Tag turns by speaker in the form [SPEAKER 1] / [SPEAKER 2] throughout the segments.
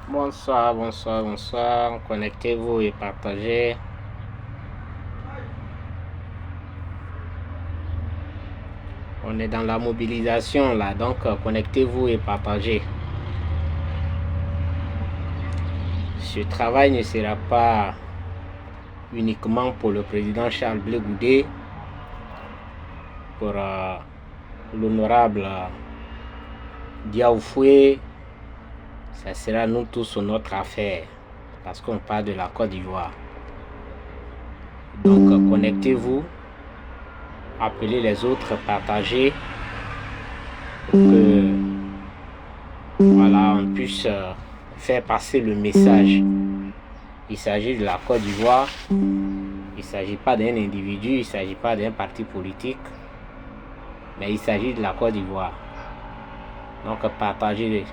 [SPEAKER 1] Bonsoir, bonsoir, bonsoir. Connectez-vous et partagez. On est dans la mobilisation là, donc connectez-vous et partagez. Ce travail ne sera pas uniquement pour le président Charles Blé Goudé, pour l'honorable Diao Foué. Ça sera nous tous notre affaire, parce qu'on parle de la Côte d'Ivoire. Donc connectez-vous, appelez les autres, partagez, pour que voilà, on puisse faire passer le message. Il s'agit de la Côte d'Ivoire, il ne s'agit pas d'un individu, il ne s'agit pas d'un parti politique, mais il s'agit de la Côte d'Ivoire. Donc partagez.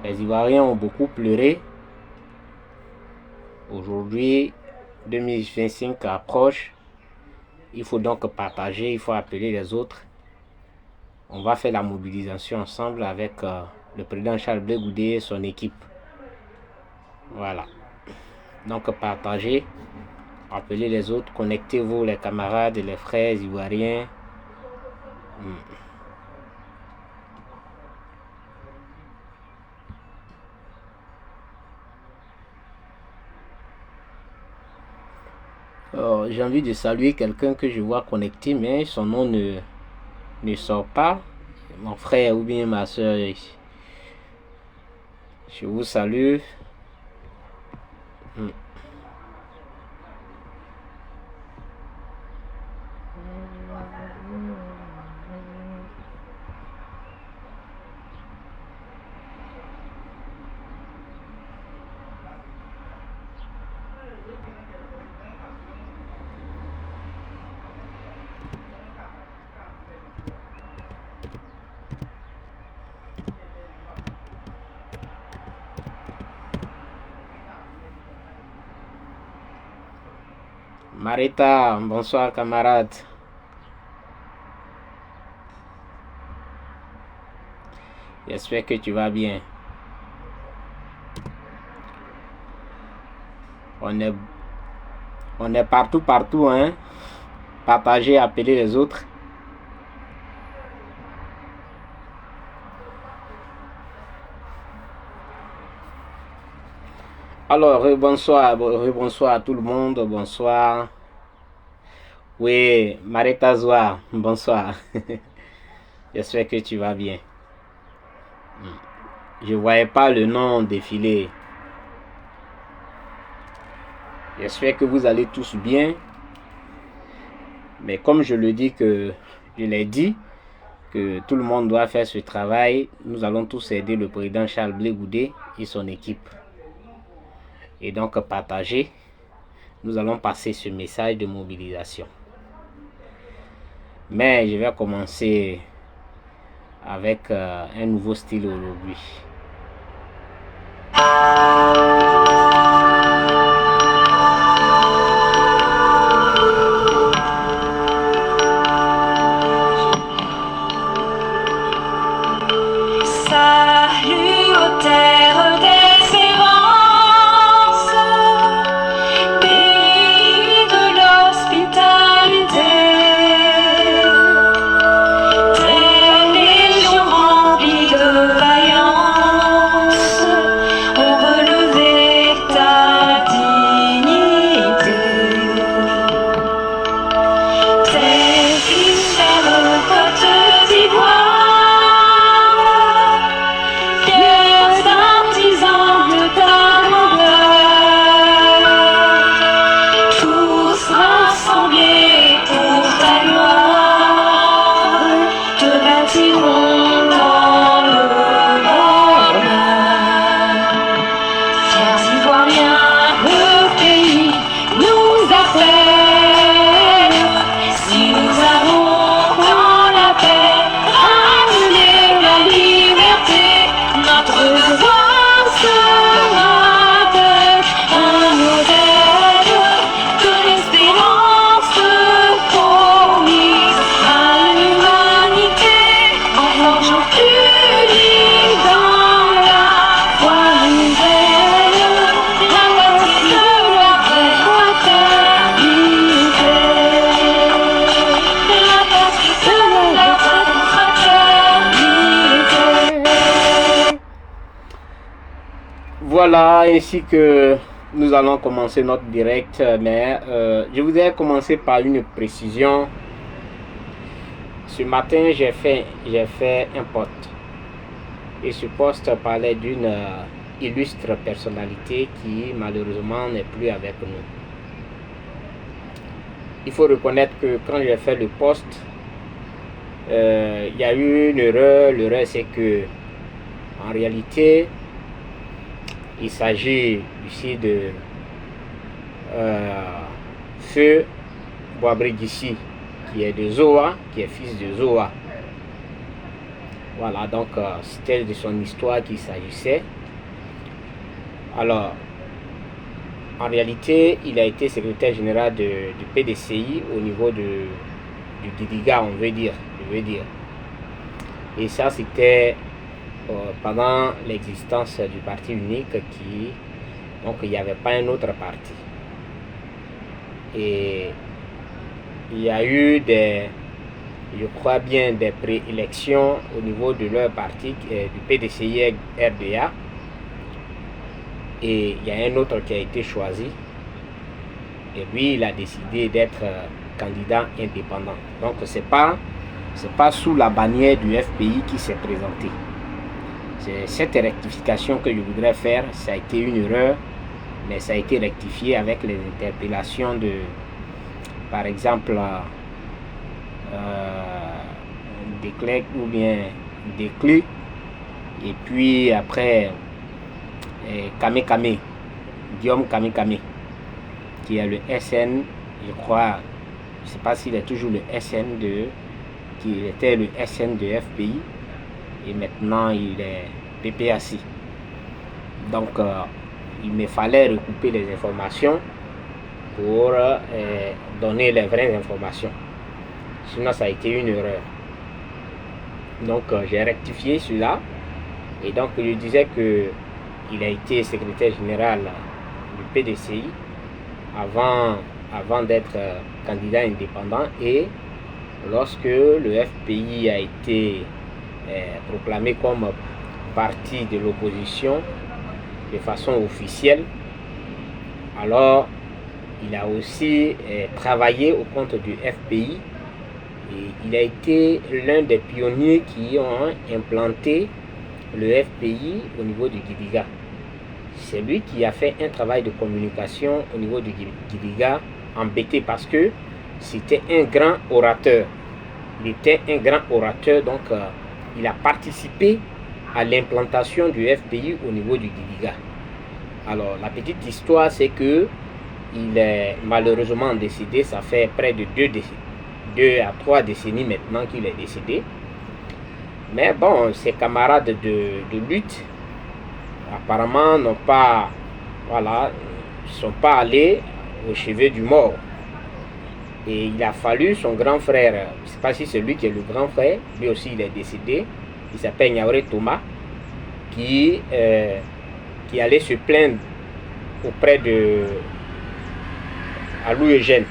[SPEAKER 1] Les Ivoiriens ont beaucoup pleuré. Aujourd'hui, 2025 approche. Il faut donc partager, il faut appeler les autres. On va faire la mobilisation ensemble avec le président Charles Blé Goudé et son équipe. Voilà. Donc partagez, appelez les autres, connectez-vous les camarades, les frères ivoiriens. J'ai envie de saluer quelqu'un que je vois connecté, mais son nom ne sort pas. Mon frère ou bien ma soeur, je vous salue. Marita, bonsoir camarade. J'espère que tu vas bien. On est partout, hein. Partagez, appelez les autres. Alors, bonsoir à tout le monde, bonsoir. Oui, Marita Zoua, bonsoir. J'espère que tu vas bien. Je ne voyais pas le nom défiler. J'espère que vous allez tous bien. Mais comme je l'ai dit, que tout le monde doit faire ce travail, nous allons tous aider le président Charles Blé Goudé et son équipe. Et donc partager, nous allons passer ce message de mobilisation. Mais je vais commencer avec un nouveau style aujourd'hui.
[SPEAKER 2] Salut aux terres d'espérance, pays de l'hospitalité, des légions remplies de vaillance,
[SPEAKER 1] Voilà, ainsi que nous allons commencer notre direct, mais je voudrais commencer par une précision. Ce matin, j'ai fait un post et ce post parlait d'une illustre personnalité qui malheureusement n'est plus avec nous. Il faut reconnaître que quand j'ai fait le post, il y a eu une erreur. L'erreur, c'est que en réalité, il s'agit ici de Feu Boisbrigici, qui est de Zoa, qui est fils de Zoa. Voilà, donc c'était de son histoire qu'il s'agissait. Alors, en réalité, il a été secrétaire général du PDCI au niveau du Gidiga, on veut dire. Et ça, c'était pendant l'existence du parti unique donc il n'y avait pas un autre parti. Et il y a eu je crois bien, des préélections au niveau de leur parti, du PDCI RDA. Et il y a un autre qui a été choisi. Et lui, il a décidé d'être candidat indépendant. Donc, c'est pas sous la bannière du FPI qui s'est présenté. C'est cette rectification que je voudrais faire. Ça a été une erreur, mais ça a été rectifié avec les interpellations de, par exemple, Déclerc ou bien Déclus, et puis après Guillaume Kame, qui est le SN, je crois, je ne sais pas s'il est toujours le SN qui était le SN de FPI, et maintenant il est PPAC. Donc il me fallait recouper les informations pour donner les vraies informations. Sinon ça a été une erreur. Donc j'ai rectifié cela. Et donc je disais que il a été secrétaire général du PDCI avant d'être candidat indépendant, et lorsque le FPI a été proclamé comme parti de l'opposition de façon officielle, alors il a aussi travaillé au compte du FPI, et il a été l'un des pionniers qui ont implanté le FPI au niveau du Gidiga. C'est lui qui a fait un travail de communication au niveau du Gidiga embêté, parce que c'était un grand orateur. Il était un grand orateur, donc il a participé à l'implantation du FPI au niveau du Gidiga. Alors la petite histoire, c'est que il est malheureusement décédé. Ça fait près de 2 à 3 décennies maintenant qu'il est décédé. Mais bon, ses camarades de lutte apparemment n'ont pas, sont pas allés au chevet du mort. Et il a fallu son grand frère, je ne sais pas si c'est lui qui est le grand frère, lui aussi il est décédé, il s'appelle Niaouré Thomas, qui allait se plaindre auprès de Alou Eugène.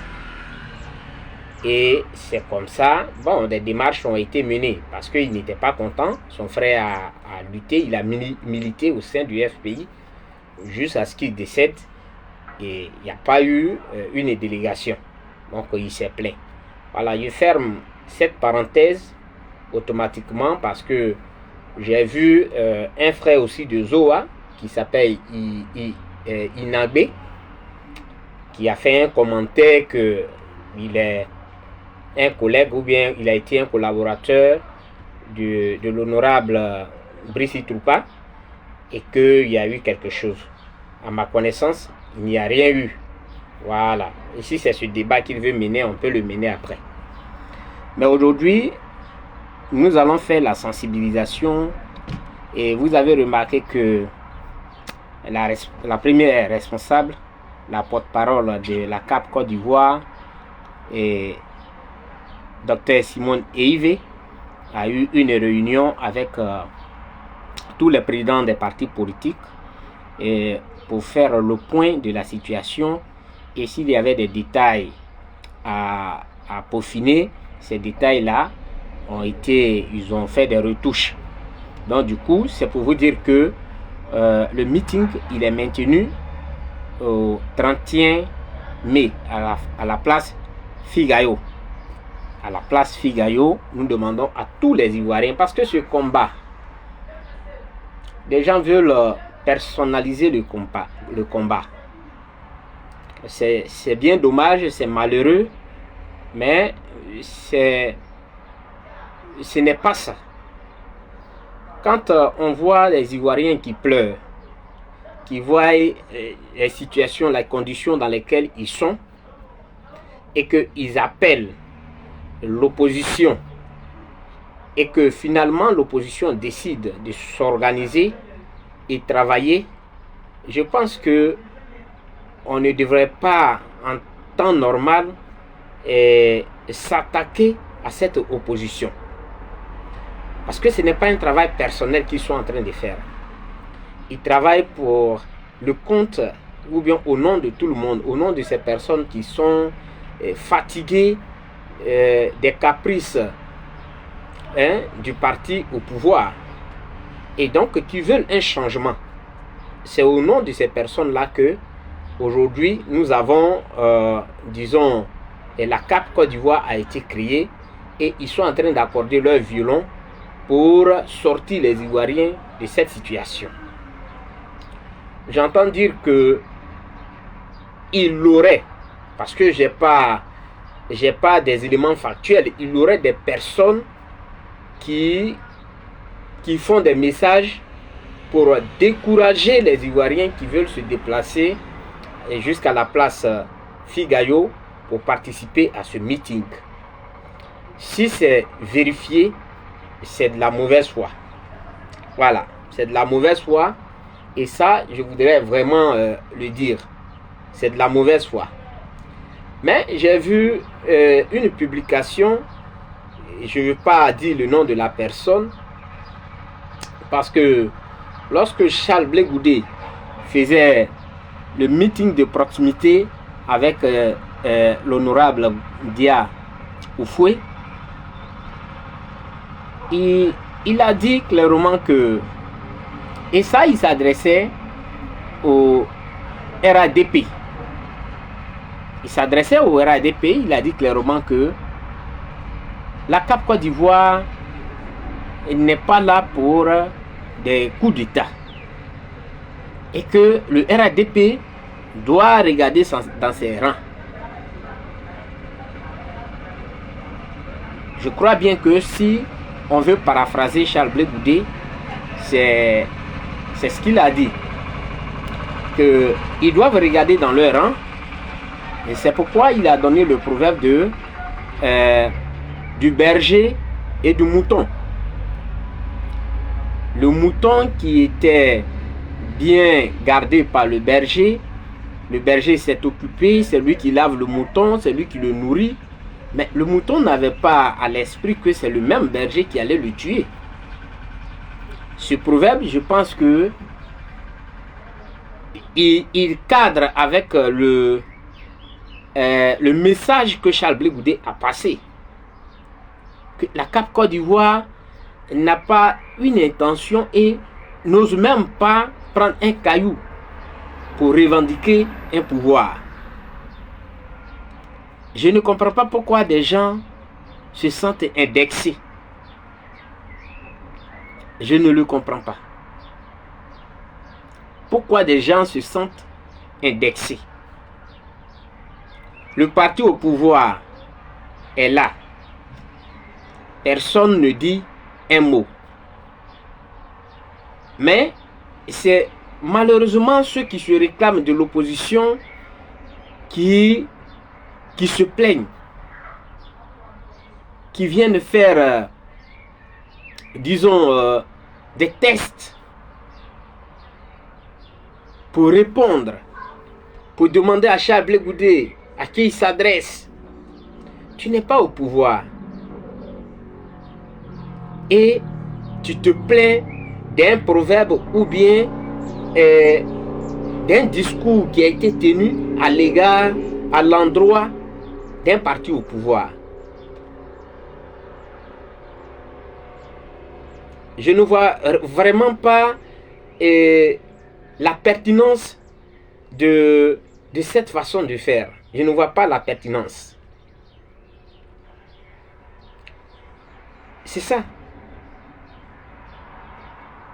[SPEAKER 1] Et c'est comme ça, bon, des démarches ont été menées parce qu'il n'était pas content. Son frère a lutté, il a milité au sein du FPI jusqu'à ce qu'il décède, et il n'y a pas eu une délégation. Donc il s'est plaint. Voilà, je ferme cette parenthèse automatiquement parce que j'ai vu un frère aussi de Zoa qui s'appelle Inagbe, qui a fait un commentaire que il est un collègue, ou bien il a été un collaborateur de l'honorable Brice Troupa, et qu'il y a eu quelque chose. À ma connaissance, il n'y a rien eu. Voilà. Ici, c'est ce débat qu'il veut mener, on peut le mener après. Mais aujourd'hui, nous allons faire la sensibilisation, et vous avez remarqué que la première responsable, la porte-parole de la CAP Côte d'Ivoire, et Dr Simone Eive, a eu une réunion avec tous les présidents des partis politiques, et pour faire le point de la situation, et s'il y avait des détails à peaufiner, ces détails-là ils ont fait des retouches. Donc du coup, c'est pour vous dire que le meeting, il est maintenu au 31 mai à la place Figayo. À la place Figayo, nous demandons à tous les Ivoiriens, parce que ce combat, des gens veulent personnaliser le combat. C'est bien dommage, c'est malheureux, mais ce n'est pas ça. Quand on voit les Ivoiriens qui pleurent, qui voient les situations, les conditions dans lesquelles ils sont, et qu'ils appellent l'opposition, et que finalement l'opposition décide de s'organiser et travailler, je pense que on ne devrait pas en temps normal s'attaquer à cette opposition. Parce que ce n'est pas un travail personnel qu'ils sont en train de faire. Ils travaillent pour le compte ou bien au nom de tout le monde, au nom de ces personnes qui sont fatiguées des caprices du parti au pouvoir et donc qui veulent un changement. C'est au nom de ces personnes-là que aujourd'hui nous avons, disons, la CAP Côte d'Ivoire a été créée et ils sont en train d'accorder leur violon pour sortir les Ivoiriens de cette situation. J'entends dire que il aurait, parce que j'ai pas des éléments factuels, il aurait des personnes qui font des messages pour décourager les Ivoiriens qui veulent se déplacer jusqu'à la place Figayo pour participer à ce meeting. Si c'est vérifié, c'est de la mauvaise foi. Voilà, c'est de la mauvaise foi. Et ça, je voudrais vraiment le dire. C'est de la mauvaise foi. Mais j'ai vu une publication, je ne veux pas dire le nom de la personne, parce que lorsque Charles Blé Goudé faisait le meeting de proximité avec l'honorable Dia Oufoué, il a dit clairement que, et ça il s'adressait au RADP. Il s'adressait au RADP, il a dit clairement que la CAP Côte d'Ivoire n'est pas là pour des coups d'État. Et que le RADP doit regarder dans ses rangs. Je crois bien que si on veut paraphraser Charles Blé Goudé, c'est ce qu'il a dit. Qu'ils doivent regarder dans leur rang. Et c'est pourquoi il a donné le proverbe du berger et du mouton. Le mouton qui était bien gardé par le berger s'est occupé, c'est lui qui lave le mouton, c'est lui qui le nourrit. Mais le mouton n'avait pas à l'esprit que c'est le même berger qui allait le tuer. Ce proverbe, je pense que il cadre avec le message que Charles Blé Goudé a passé. Que la CAP Côte d'Ivoire n'a pas une intention et n'ose même pas prendre un caillou pour revendiquer un pouvoir. Je ne comprends pas pourquoi des gens se sentent indexés. Je ne le comprends pas. Pourquoi des gens se sentent indexés? Le parti au pouvoir est là. Personne ne dit un mot. Mais c'est malheureusement ceux qui se réclament de l'opposition qui se plaignent, qui viennent faire, disons, des tests pour répondre, pour demander à Charles Blé Goudé à qui il s'adresse. Tu n'es pas au pouvoir. Et tu te plains d'un proverbe ou bien d'un discours qui a été tenu à l'égard, à l'endroit d'un parti au pouvoir. Je ne vois vraiment pas la pertinence de cette façon de faire. Je ne vois pas la pertinence. C'est ça.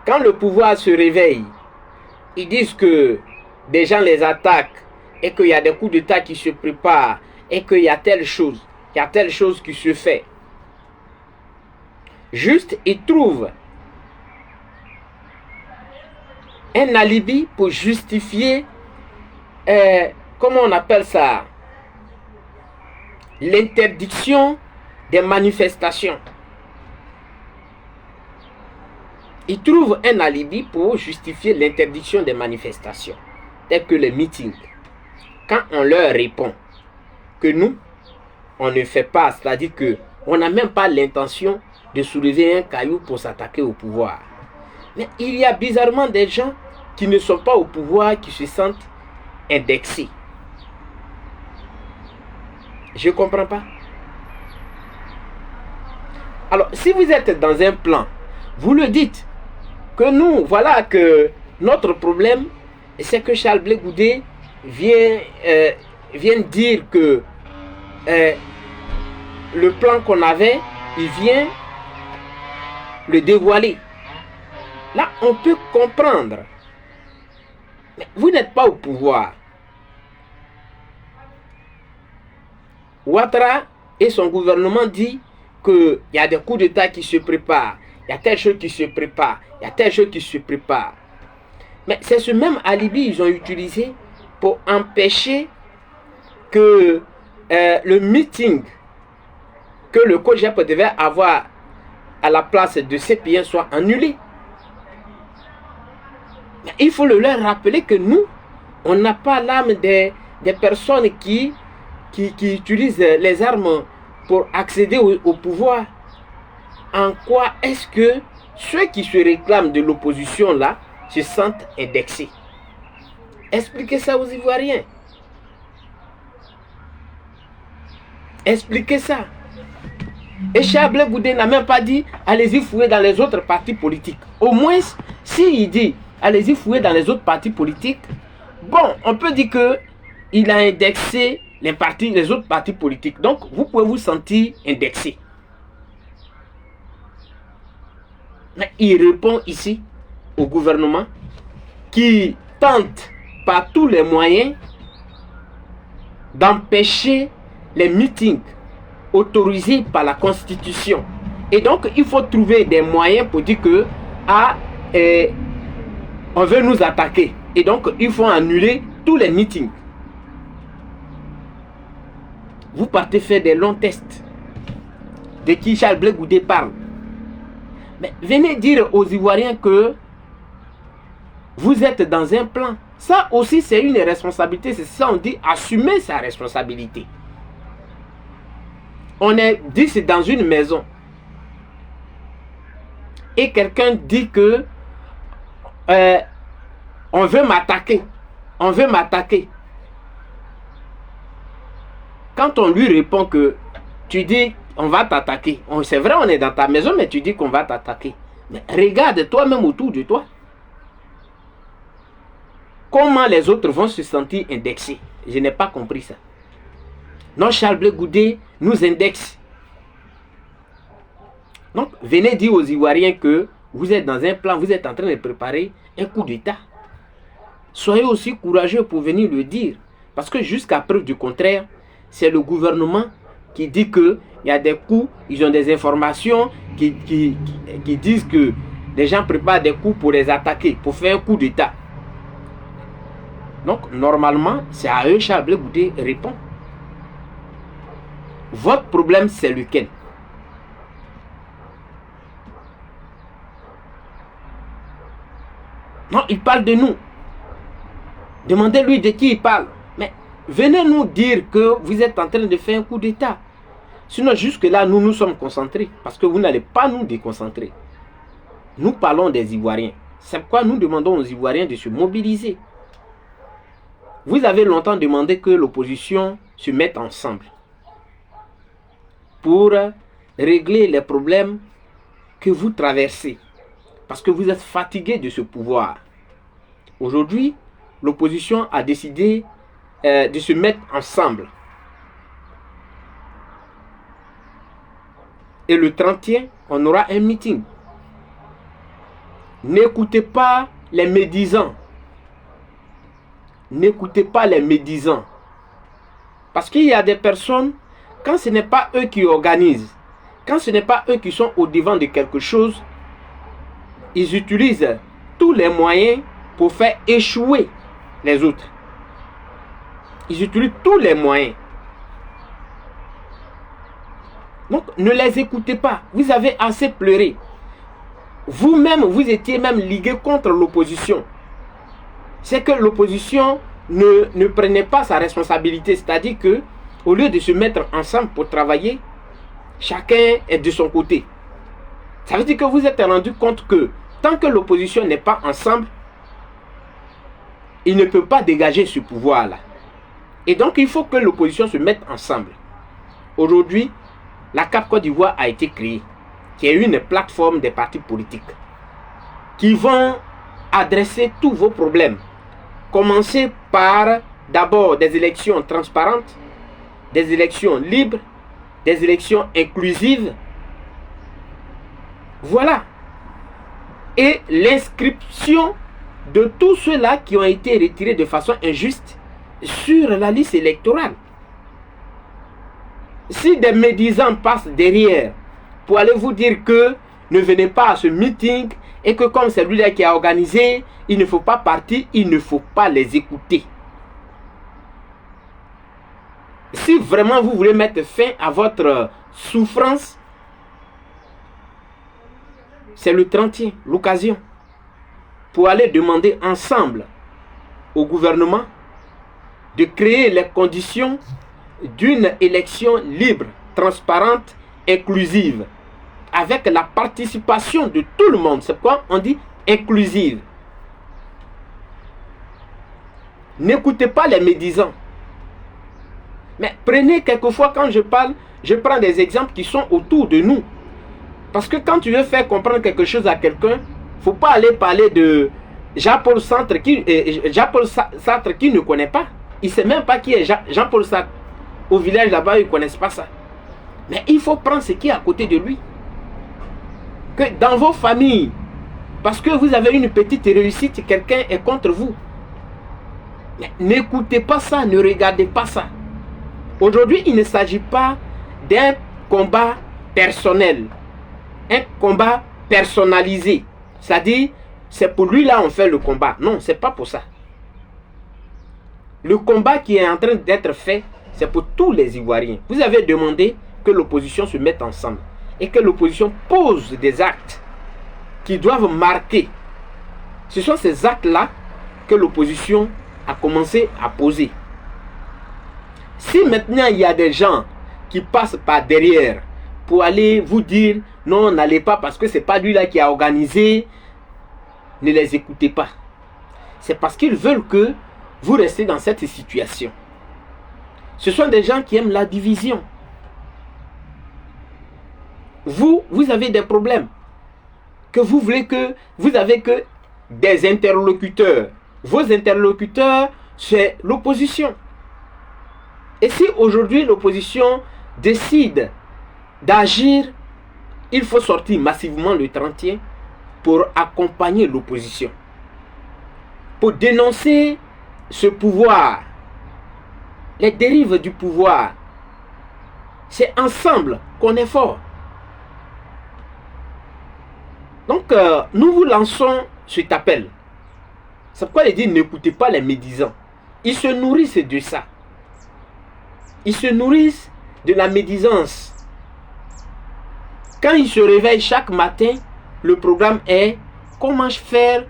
[SPEAKER 1] Quand le pouvoir se réveille, ils disent que des gens les attaquent et qu'il y a des coups d'État qui se préparent et qu'il y a telle chose qui se fait. Juste, ils trouvent un alibi pour justifier, comment on appelle ça, l'interdiction des manifestations. Ils trouvent un alibi pour justifier l'interdiction des manifestations, telles que les meetings. Quand on leur répond que nous, on ne fait pas, c'est-à-dire qu'on n'a même pas l'intention de soulever un caillou pour s'attaquer au pouvoir. Mais il y a bizarrement des gens qui ne sont pas au pouvoir, qui se sentent indexés. Je ne comprends pas. Alors, si vous êtes dans un plan, vous le dites, que nous, voilà que notre problème, c'est que Charles Blé Goudé vient dire que le plan qu'on avait, il vient le dévoiler. Là, on peut comprendre. Mais vous n'êtes pas au pouvoir. Ouattara et son gouvernement dit qu'il y a des coups d'État qui se préparent. Il y a telle chose qui se prépare. Il y a telle chose qui se prépare. Mais c'est ce même alibi qu'ils ont utilisé pour empêcher que le meeting que le COJEP devait avoir à la place de CPN soit annulé. Mais il faut leur rappeler que nous, on n'a pas l'âme des personnes qui utilisent les armes pour accéder au pouvoir. En quoi est-ce que ceux qui se réclament de l'opposition là se sentent indexés? Expliquez ça aux Ivoiriens. Expliquez ça. Et Charles Blé Goudé n'a même pas dit allez-y fouiller dans les autres partis politiques. Au moins, s'il dit allez-y fouiller dans les autres partis politiques, bon, on peut dire que il a indexé les autres partis politiques. Donc, vous pouvez vous sentir indexé. Mais il répond ici au gouvernement qui tente par tous les moyens d'empêcher les meetings autorisés par la Constitution. Et donc, il faut trouver des moyens pour dire que on veut nous attaquer. Et donc, il faut annuler tous les meetings. Vous partez faire des longs tests de qui Charles Blé Goudé parle. Mais venez dire aux Ivoiriens que vous êtes dans un plan. Ça aussi, c'est une responsabilité. C'est ça, on dit assumer sa responsabilité. On est 10 dans une maison. Et quelqu'un dit que on veut m'attaquer. On veut m'attaquer. Quand on lui répond que tu dis on va t'attaquer. C'est vrai, on est dans ta maison, mais tu dis qu'on va t'attaquer. Mais regarde toi-même autour de toi. Comment les autres vont se sentir indexés? Je n'ai pas compris ça. Non, Charles Blé Goudé nous indexe. Donc, venez dire aux Ivoiriens que vous êtes dans un plan, vous êtes en train de préparer un coup d'État. Soyez aussi courageux pour venir le dire. Parce que jusqu'à preuve du contraire, c'est le gouvernement qui dit que il y a des coups, ils ont des informations qui disent que les gens préparent des coups pour les attaquer, pour faire un coup d'État. Donc, normalement, c'est à eux Charles Blé Goudé répond. Votre problème, c'est lequel? Non, il parle de nous. Demandez-lui de qui il parle. Mais venez nous dire que vous êtes en train de faire un coup d'État. Sinon, jusque-là, nous sommes concentrés. Parce que vous n'allez pas nous déconcentrer. Nous parlons des Ivoiriens. C'est pourquoi nous demandons aux Ivoiriens de se mobiliser. Vous avez longtemps demandé que l'opposition se mette ensemble pour régler les problèmes que vous traversez. Parce que vous êtes fatigués de ce pouvoir. Aujourd'hui, l'opposition a décidé de se mettre ensemble. Et le 31, on aura un meeting. N'écoutez pas les médisants. N'écoutez pas les médisants. Parce qu'il y a des personnes, quand ce n'est pas eux qui organisent, quand ce n'est pas eux qui sont au devant de quelque chose, ils utilisent tous les moyens pour faire échouer les autres. Ils utilisent tous les moyens. Donc, ne les écoutez pas. Vous avez assez pleuré. Vous-même, vous étiez même ligué contre l'opposition. C'est que l'opposition ne prenait pas sa responsabilité. C'est-à-dire que, au lieu de se mettre ensemble pour travailler, chacun est de son côté. Ça veut dire que vous êtes rendu compte que tant que l'opposition n'est pas ensemble, il ne peut pas dégager ce pouvoir-là. Et donc, il faut que l'opposition se mette ensemble. Aujourd'hui, la CAP Côte d'Ivoire a été créée, qui est une plateforme des partis politiques qui vont adresser tous vos problèmes. Commencer par d'abord des élections transparentes, des élections libres, des élections inclusives. Voilà. Et l'inscription de tous ceux-là qui ont été retirés de façon injuste sur la liste électorale. Si des médisants passent derrière pour aller vous dire que ne venez pas à ce meeting et que comme c'est lui-là qui a organisé, il ne faut pas partir, il ne faut pas les écouter. Si vraiment vous voulez mettre fin à votre souffrance, c'est le 31, l'occasion, pour aller demander ensemble au gouvernement de créer les conditions d'une élection libre, transparente, inclusive, avec la participation de tout le monde. C'est pourquoi on dit inclusive. N'écoutez pas les médisants. Mais prenez quelquefois, quand je parle, je prends des exemples qui sont autour de nous. Parce que quand tu veux faire comprendre quelque chose à quelqu'un, il ne faut pas aller parler de Jean-Paul Sartre qui ne connaît pas. Il ne sait même pas qui est Jean-Paul Sartre. Au village là-bas, ils ne connaissent pas ça. Mais il faut prendre ce qui est à côté de lui. Que dans vos familles, parce que vous avez une petite réussite, quelqu'un est contre vous. N'écoutez pas ça, ne regardez pas ça. Aujourd'hui, il ne s'agit pas d'un combat personnel. Un combat personnalisé. C'est-à-dire, c'est pour lui là on fait le combat. Non, c'est pas pour ça. Le combat qui est en train d'être fait, c'est pour tous les Ivoiriens. Vous avez demandé que l'opposition se mette ensemble et que l'opposition pose des actes qui doivent marquer. Ce sont ces actes-là que l'opposition a commencé à poser. Si maintenant il y a des gens qui passent par derrière pour aller vous dire non, n'allez pas parce que ce n'est pas lui là qui a organisé, ne les écoutez pas. C'est parce qu'ils veulent que vous restez dans cette situation. Ce sont des gens qui aiment la division. Vous avez des problèmes. Que vous voulez que vous avez que des interlocuteurs. Vos interlocuteurs, c'est l'opposition. Et si aujourd'hui l'opposition décide d'agir, il faut sortir massivement le 31 pour accompagner l'opposition. Pour dénoncer ce pouvoir, les dérives du pouvoir. C'est ensemble qu'on est fort. Donc, nous vous lançons cet appel. C'est pourquoi il dit n'écoutez pas les médisants. Ils se nourrissent de ça. Ils se nourrissent de la médisance. Quand ils se réveillent chaque matin, le programme est comment faire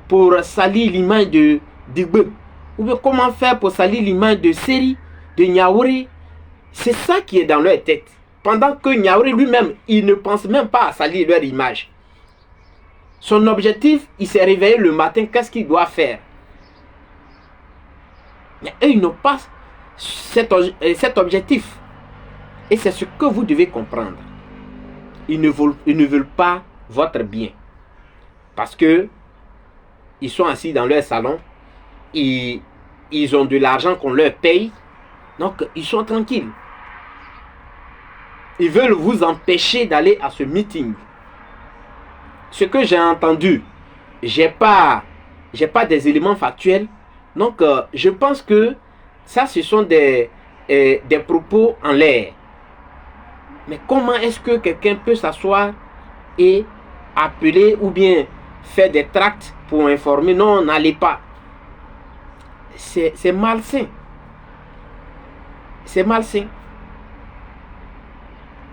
[SPEAKER 1] pour salir l'image de Digbe, ou bien comment faire pour salir l'image de Seri, de Niaouré. C'est ça qui est dans leur tête. Pendant que Niaouré lui-même, il ne pense même pas à salir leur image. Son objectif, il s'est réveillé le matin, qu'est-ce qu'il doit faire? Mais eux, ils n'ont pas cet objectif. Et c'est ce que vous devez comprendre. Ils ne veulent pas votre bien. Parce que ils sont assis dans leur salon, ils ont de l'argent qu'on leur paye, donc ils sont tranquilles. Ils veulent vous empêcher d'aller à ce meeting. Ce que j'ai entendu, j'ai pas des éléments factuels, donc je pense que ça, ce sont des propos en l'air. Mais comment est-ce que quelqu'un peut s'asseoir et appeler ou bien faire des tracts pour informer? Non, n'allez pas. C'est malsain. C'est malsain.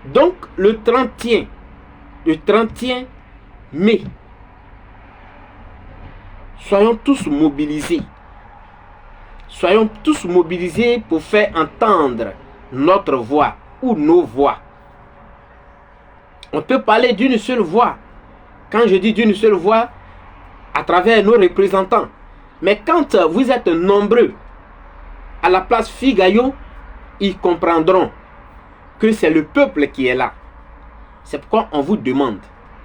[SPEAKER 1] Donc, le 31 mai, soyons tous mobilisés. Soyons tous mobilisés pour faire entendre notre voix ou nos voix. On peut parler d'une seule voix. Quand je dis d'une seule voix, à travers nos représentants. Mais quand vous êtes nombreux à la place Figayo, ils comprendront que c'est le peuple qui est là. C'est pourquoi on vous demande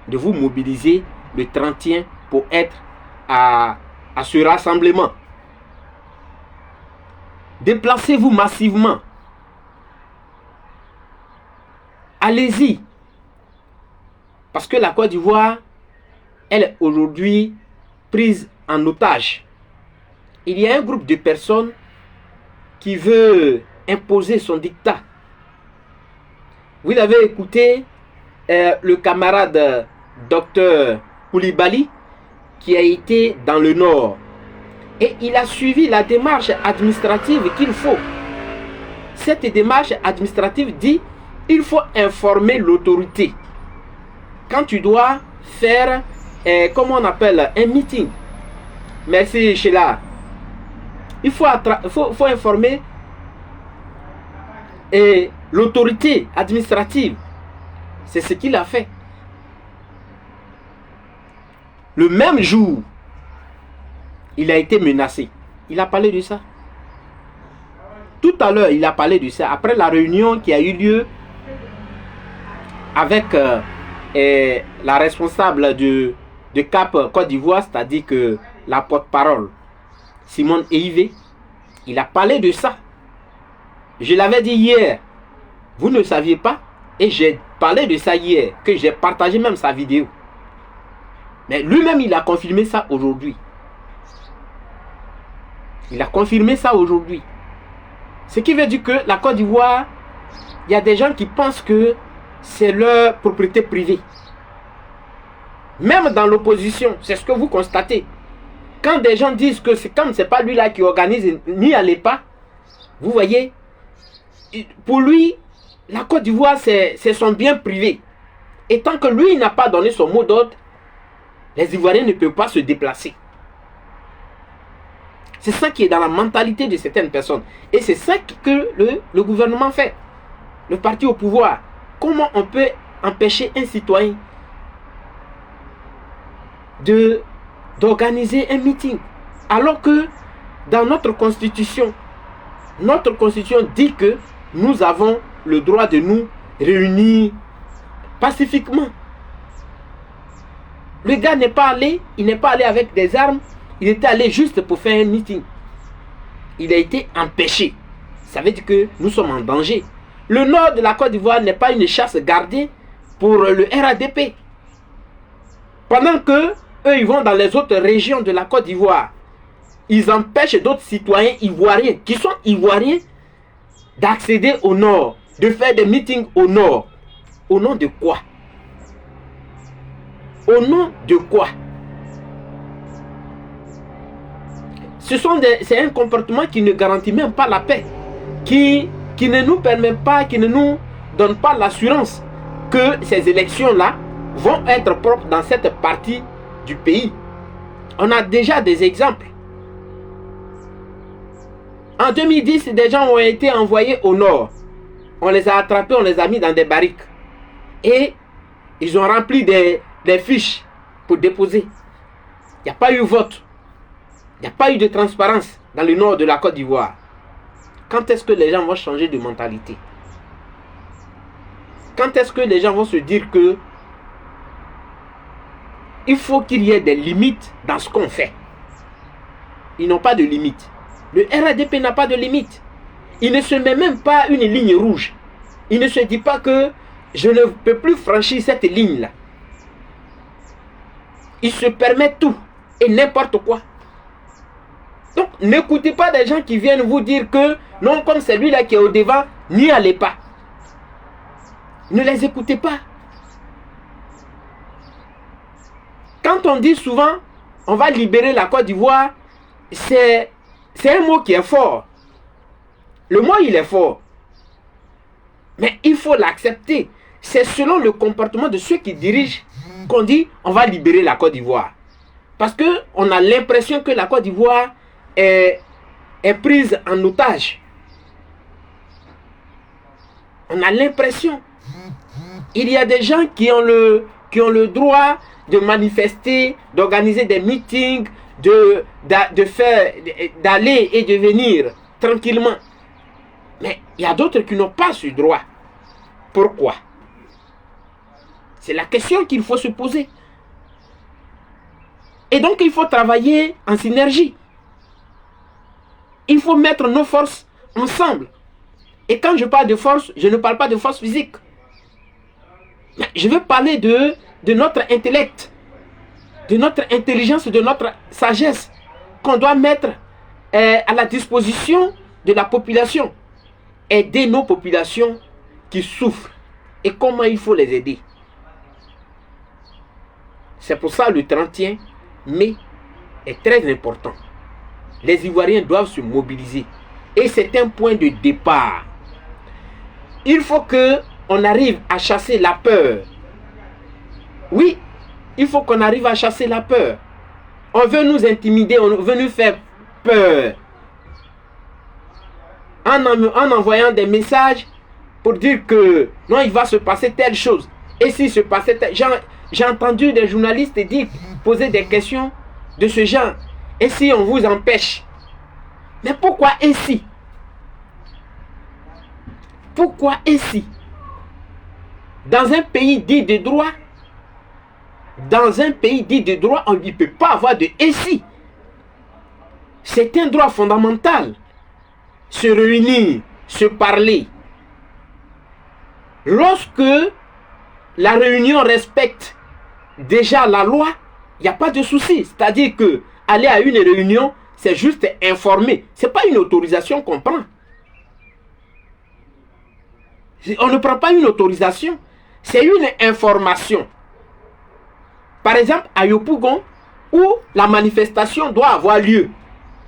[SPEAKER 1] de vous mobiliser le 31 pour être à ce rassemblement. Déplacez-vous massivement. Allez-y. Parce que la Côte d'Ivoire, elle est aujourd'hui prise en otage. Il y a un groupe de personnes qui veut imposer son dictat. Vous avez écouté le camarade docteur Koulibaly qui a été dans le nord. Et il a suivi la démarche administrative qu'il faut. Cette démarche administrative dit il faut informer l'autorité. Quand tu dois faire, comment on appelle, un meeting. Merci Sheila. Il faut informer l'autorité administrative. C'est ce qu'il a fait. Le même jour, il a été menacé. Il a parlé de ça. Tout à l'heure, il a parlé de ça. Après la réunion qui a eu lieu avec la responsable de Cap Côte d'Ivoire, c'est-à-dire que la porte-parole, Simone Eivé, il a parlé de ça. Je l'avais dit hier. Vous ne saviez pas? Et j'ai parlé de ça hier, que j'ai partagé même sa vidéo. Mais lui-même, il a confirmé ça aujourd'hui. Il a confirmé ça aujourd'hui. Ce qui veut dire que la Côte d'Ivoire, il y a des gens qui pensent que c'est leur propriété privée. Même dans l'opposition, c'est ce que vous constatez. Quand des gens disent que c'est comme c'est pas lui là qui organise, n'y allez pas. Vous voyez, pour lui, la Côte d'Ivoire, c'est son bien privé. Et tant que lui n'a pas donné son mot d'ordre, les Ivoiriens ne peuvent pas se déplacer. C'est ça qui est dans la mentalité de certaines personnes. Et c'est ça que le gouvernement fait. Le parti au pouvoir. Comment on peut empêcher un citoyen d'organiser un meeting? Alors que dans notre constitution dit que nous avons le droit de nous réunir pacifiquement. Le gars n'est pas allé, il n'est pas allé avec des armes, il était allé juste pour faire un meeting. Il a été empêché. Ça veut dire que nous sommes en danger. Le nord de la Côte d'Ivoire n'est pas une chasse gardée pour le RADP. Pendant que eux, ils vont dans les autres régions de la Côte d'Ivoire, ils empêchent d'autres citoyens ivoiriens, qui sont ivoiriens, d'accéder au nord, de faire des meetings au nord. Au nom de quoi? Au nom de quoi? C'est un comportement qui ne garantit même pas la paix, qui ne nous permet pas, qui ne nous donne pas l'assurance que ces élections-là vont être propres dans cette partie du pays. On a déjà des exemples. En 2010, des gens ont été envoyés au nord. On les a attrapés, on les a mis dans des barriques. Et ils ont rempli des fiches pour déposer. Il n'y a pas eu vote. Il n'y a pas eu de transparence dans le nord de la Côte d'Ivoire. Quand est-ce que les gens vont changer de mentalité? Quand est-ce que les gens vont se dire que il faut qu'il y ait des limites dans ce qu'on fait?
[SPEAKER 3] ils n'ont pas de limite. Le RADP n'a pas de limite. Il ne se met même pas une ligne rouge. Il ne se dit pas que je ne peux plus franchir cette ligne-là. Il se permet tout et n'importe quoi. Donc, n'écoutez pas des gens qui viennent vous dire que non, comme c'est lui-là qui est au devant, n'y allez pas. Ne les écoutez pas. Quand on dit souvent, on va libérer la Côte d'Ivoire, c'est un mot qui est fort. Le mot, il est fort. Mais il faut l'accepter. C'est selon le comportement de ceux qui dirigent qu'on dit on va libérer la Côte d'Ivoire. Parce qu'on a l'impression que la Côte d'Ivoire est prise en otage. On a l'impression. Il y a des gens qui ont le droit de manifester, d'organiser des meetings, d'aller et de venir tranquillement. Mais il y a d'autres qui n'ont pas ce droit. Pourquoi? C'est la question qu'il faut se poser. Et donc il faut travailler en synergie. Il faut mettre nos forces ensemble. Et quand je parle de force, je ne parle pas de force physique. Mais je veux parler de notre intellect, de notre intelligence, de notre sagesse qu'on doit mettre à la disposition de la population. Aider nos populations qui souffrent. Et comment il faut les aider. C'est pour ça le 31 mai est très important. Les Ivoiriens doivent se mobiliser. Et c'est un point de départ. Il faut qu'on arrive à chasser la peur. Oui, il faut qu'on arrive à chasser la peur. On veut nous intimider, on veut nous faire peur. En envoyant des messages pour dire que non, il va se passer telle chose. Et s'il se passait telle... J'ai entendu des journalistes dire, poser des questions de ce genre. Et si on vous empêche? Mais pourquoi et si? Pourquoi et si? Dans un pays dit de droit, on ne peut pas avoir de et si. C'est un droit fondamental. Se réunir, se parler. Lorsque la réunion respecte déjà la loi, il n'y a pas de souci. C'est-à-dire que aller à une réunion, c'est juste informer. Ce n'est pas une autorisation qu'on prend. On ne prend pas une autorisation. C'est une information. Par exemple, à Yopougon, où la manifestation doit avoir lieu,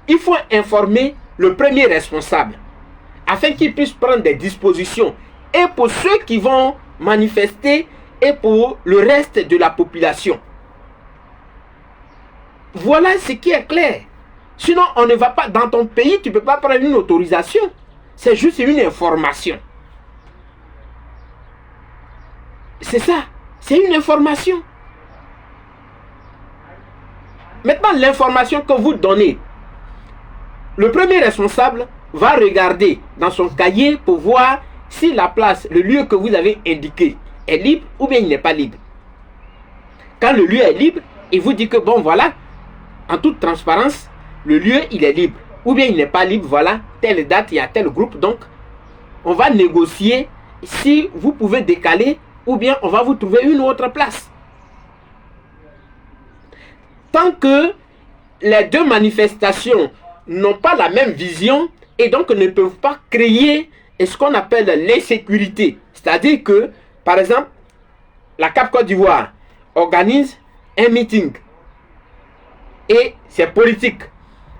[SPEAKER 3] il faut informer le premier responsable afin qu'il puisse prendre des dispositions. Et pour ceux qui vont manifester et pour le reste de la population. Voilà ce qui est clair. Sinon, on ne va pas dans ton pays, tu ne peux pas prendre une autorisation. C'est juste une information. C'est ça. C'est une information. Maintenant, l'information que vous donnez, le premier responsable va regarder dans son cahier pour voir si la place, le lieu que vous avez indiqué est libre ou bien il n'est pas libre. Quand le lieu est libre, il vous dit que bon voilà, en toute transparence, le lieu il est libre. Ou bien il n'est pas libre, voilà, telle date, il y a tel groupe. Donc, on va négocier si vous pouvez décaler ou bien on va vous trouver une autre place. Tant que les deux manifestations n'ont pas la même vision et donc ne peuvent pas créer ce qu'on appelle l'insécurité. C'est-à-dire que, par exemple, la Cap Côte d'Ivoire organise un meeting et c'est politique.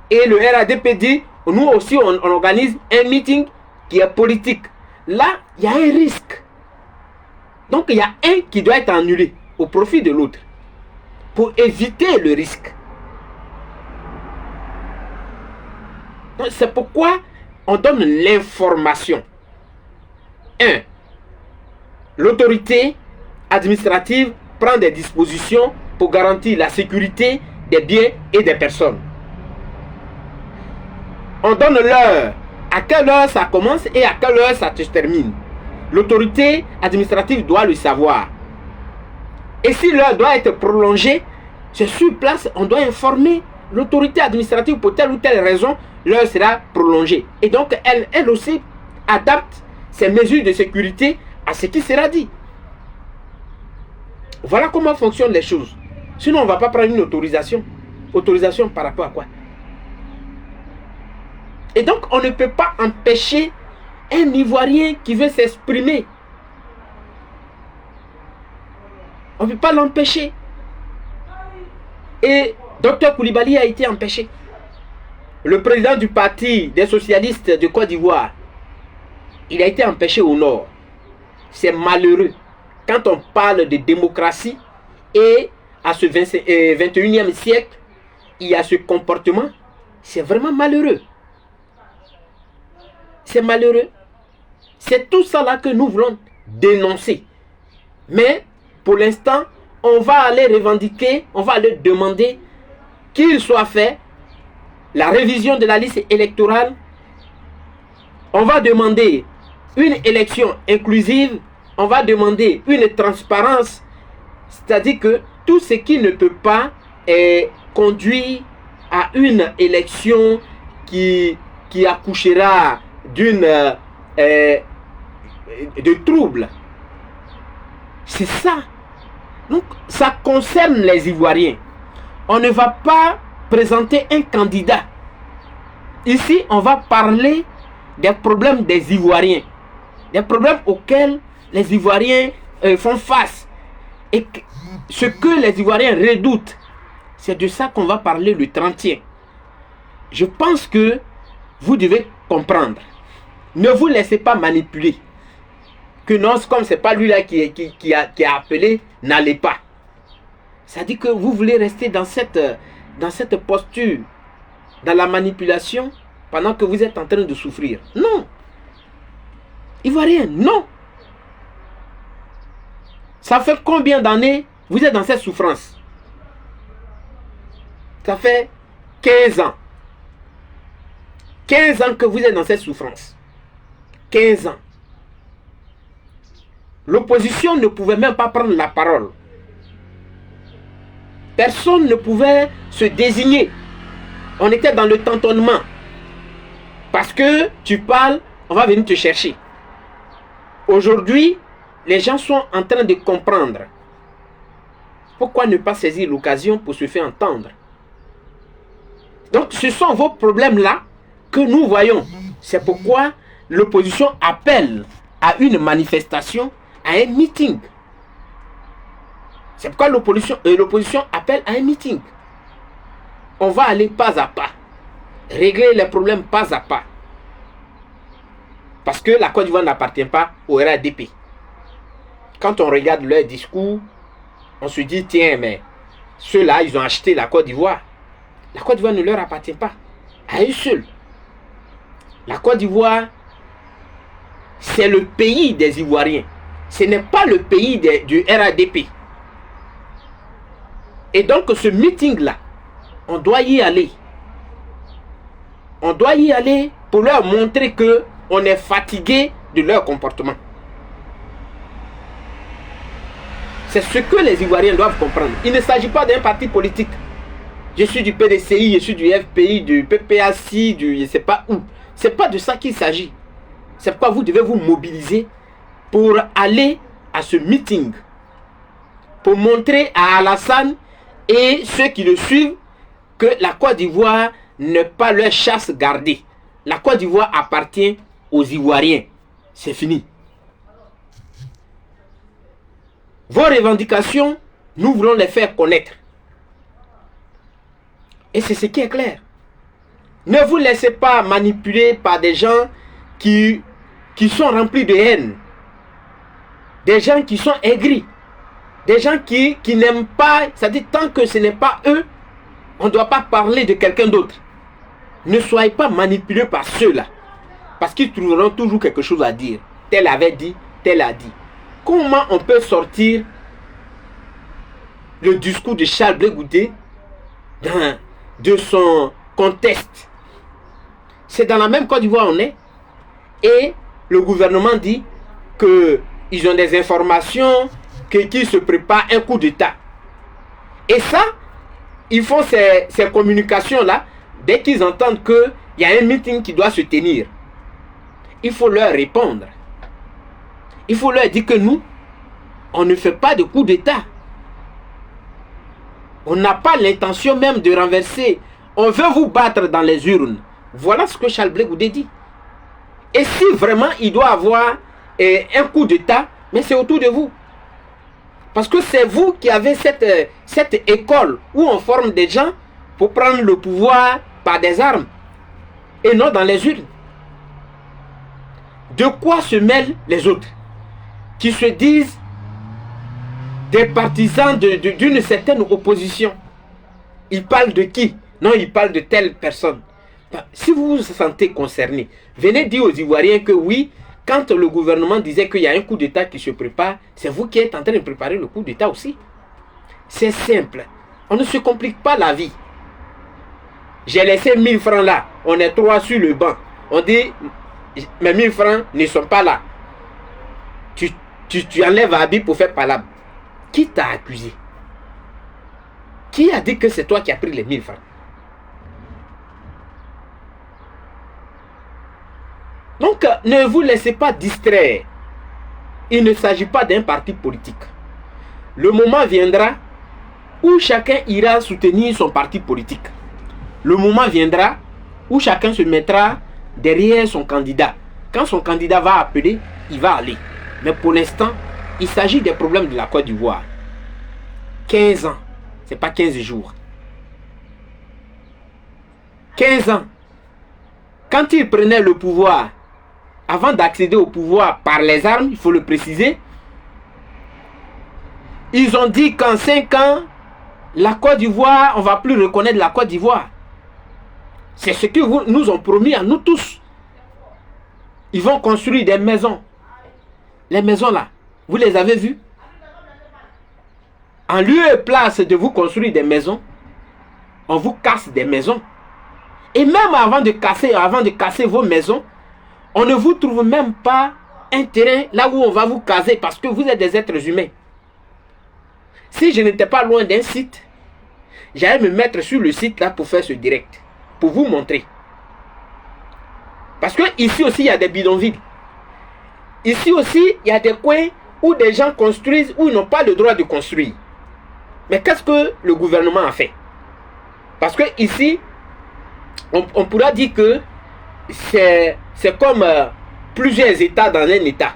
[SPEAKER 3] Et le RADP dit, nous aussi on organise un meeting qui est politique. Là, il y a un risque. Donc il y a un qui doit être annulé au profit de l'autre pour éviter le risque. C'est pourquoi on donne l'information. 1. L'autorité administrative prend des dispositions pour garantir la sécurité des biens et des personnes. On donne l'heure, à quelle heure ça commence et à quelle heure ça se termine. L'autorité administrative doit le savoir. Et si l'heure doit être prolongée, c'est sur place, on doit informer l'autorité administrative, pour telle ou telle raison, leur sera prolongée. Et donc, elle aussi adapte ses mesures de sécurité à ce qui sera dit. Voilà comment fonctionnent les choses. Sinon, on ne va pas prendre une autorisation. Autorisation par rapport à quoi? Et donc, on ne peut pas empêcher un Ivoirien qui veut s'exprimer. On ne peut pas l'empêcher. Et Dr Koulibaly a été empêché. Le président du parti des socialistes de Côte d'Ivoire, il a été empêché au nord. C'est malheureux. Quand on parle de démocratie et à ce 21e siècle, il y a ce comportement, c'est vraiment malheureux. C'est malheureux. C'est tout ça là que nous voulons dénoncer. Mais pour l'instant, on va aller revendiquer, on va aller demander qu'il soit fait la révision de la liste électorale. On va demander une élection inclusive. On va demander une transparence. C'est-à-dire que tout ce qui ne peut pas conduire à une élection qui accouchera de troubles. C'est ça. Donc, ça concerne les Ivoiriens. On ne va pas présenter un candidat. Ici, on va parler des problèmes des Ivoiriens. Des problèmes auxquels les Ivoiriens font face. Et ce que les Ivoiriens redoutent, c'est de ça qu'on va parler le 30e. Je pense que vous devez comprendre. Ne vous laissez pas manipuler. Que non, comme c'est pas lui là qui a appelé, n'allez pas. Ça dit que vous voulez rester dans cette posture, dans la manipulation, pendant que vous êtes en train de souffrir. Non. Ivoirien, non. Ça fait combien d'années vous êtes dans cette souffrance? Ça fait 15 ans. 15 ans que vous êtes dans cette souffrance. 15 ans. L'opposition ne pouvait même pas prendre la parole. Personne ne pouvait se désigner. On était dans le tâtonnement. Parce que tu parles, on va venir te chercher. Aujourd'hui, les gens sont en train de comprendre. Pourquoi ne pas saisir l'occasion pour se faire entendre? Donc, ce sont vos problèmes-là que nous voyons. C'est pourquoi l'opposition appelle à une manifestation, à un meeting. C'est pourquoi l'opposition appelle à un meeting. On va aller pas à pas. Régler les problèmes pas à pas. Parce que la Côte d'Ivoire n'appartient pas au RADP. Quand on regarde leur discours, on se dit, tiens, mais ceux-là, ils ont acheté la Côte d'Ivoire. La Côte d'Ivoire ne leur appartient pas. À eux seuls. La Côte d'Ivoire, c'est le pays des Ivoiriens. Ce n'est pas le pays du RADP. Et donc, ce meeting-là, on doit y aller. On doit y aller pour leur montrer que on est fatigué de leur comportement. C'est ce que les Ivoiriens doivent comprendre. Il ne s'agit pas d'un parti politique. Je suis du PDCI, je suis du FPI, du PPAC, je ne sais pas où. Ce n'est pas de ça qu'il s'agit. C'est pourquoi vous devez vous mobiliser pour aller à ce meeting. Pour montrer à Alassane et ceux qui le suivent que la Côte d'Ivoire n'est pas leur chasse gardée. La Côte d'Ivoire appartient aux Ivoiriens. C'est fini. Vos revendications, nous voulons les faire connaître. Et c'est ce qui est clair. Ne vous laissez pas manipuler par des gens qui sont remplis de haine. Des gens qui sont aigris. Des gens qui n'aiment pas, c'est-à-dire tant que ce n'est pas eux, on ne doit pas parler de quelqu'un d'autre. Ne soyez pas manipulés par ceux-là. Parce qu'ils trouveront toujours quelque chose à dire. Tel avait dit, tel a dit. Comment on peut sortir le discours de Charles Blé Goudé de son contexte? C'est dans la même Côte d'Ivoire on est. Et le gouvernement dit qu'ils ont des informations, qu'ils se préparent un coup d'État. Et ça, ils font ces communications-là. Dès qu'ils entendent qu'il y a un meeting qui doit se tenir, il faut leur répondre. Il faut leur dire que nous, on ne fait pas de coup d'État. On n'a pas l'intention même de renverser. On veut vous battre dans les urnes. Voilà ce que Charles Blé Goudé dit. Et si vraiment il doit avoir un coup d'État, mais c'est autour de vous. Parce que c'est vous qui avez cette école où on forme des gens pour prendre le pouvoir par des armes et non dans les urnes. De quoi se mêlent les autres qui se disent des partisans d'une certaine opposition? Ils parlent de qui? Non, ils parlent de telle personne. Si vous vous sentez concerné, venez dire aux Ivoiriens que oui, quand le gouvernement disait qu'il y a un coup d'État qui se prépare, c'est vous qui êtes en train de préparer le coup d'État aussi. C'est simple. On ne se complique pas la vie. J'ai laissé 1000 francs là. On est 3 sur le banc. On dit, mes 1000 francs ne sont pas là. Tu enlèves Abi pour faire palabre. Qui t'a accusé? Qui a dit que c'est toi qui as pris les 1000 francs? Donc, ne vous laissez pas distraire. Il ne s'agit pas d'un parti politique. Le moment viendra où chacun ira soutenir son parti politique. Le moment viendra où chacun se mettra derrière son candidat. Quand son candidat va appeler, il va aller. Mais pour l'instant, il s'agit des problèmes de la Côte d'Ivoire. 15 ans, ce n'est pas 15 jours. 15 ans. Quand il prenait le pouvoir, avant d'accéder au pouvoir par les armes, il faut le préciser, ils ont dit qu'en 5 ans, la Côte d'Ivoire, on ne va plus reconnaître la Côte d'Ivoire. C'est ce que nous ont promis à nous tous. Ils vont construire des maisons. Les maisons là, vous les avez vues? En lieu et place de vous construire des maisons, on vous casse des maisons. Et même avant de casser vos maisons, on ne vous trouve même pas un terrain là où on va vous caser parce que vous êtes des êtres humains. Si je n'étais pas loin d'un site, j'allais me mettre sur le site là pour faire ce direct, pour vous montrer. Parce que ici aussi il y a des bidonvilles. Ici aussi il y a des coins où des gens construisent où ils n'ont pas le droit de construire. Mais qu'est-ce que le gouvernement a fait? Parce que ici, on pourra dire que c'est comme plusieurs États dans un État.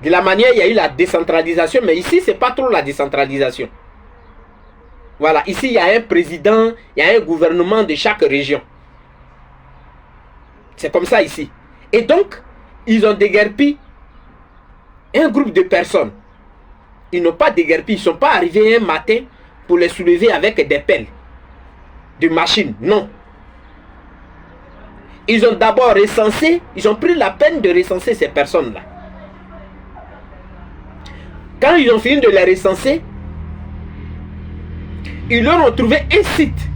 [SPEAKER 3] De la manière, il y a eu la décentralisation, mais ici, ce n'est pas trop la décentralisation. Voilà, ici, il y a un président, il y a un gouvernement de chaque région. C'est comme ça ici. Et donc, ils ont déguerpi un groupe de personnes. Ils n'ont pas déguerpi, ils ne sont pas arrivés un matin pour les soulever avec des pelles, de machines, non. Ils ont d'abord recensé, ils ont pris la peine de recenser ces personnes-là. Quand ils ont fini de les recenser, ils leur ont trouvé un site.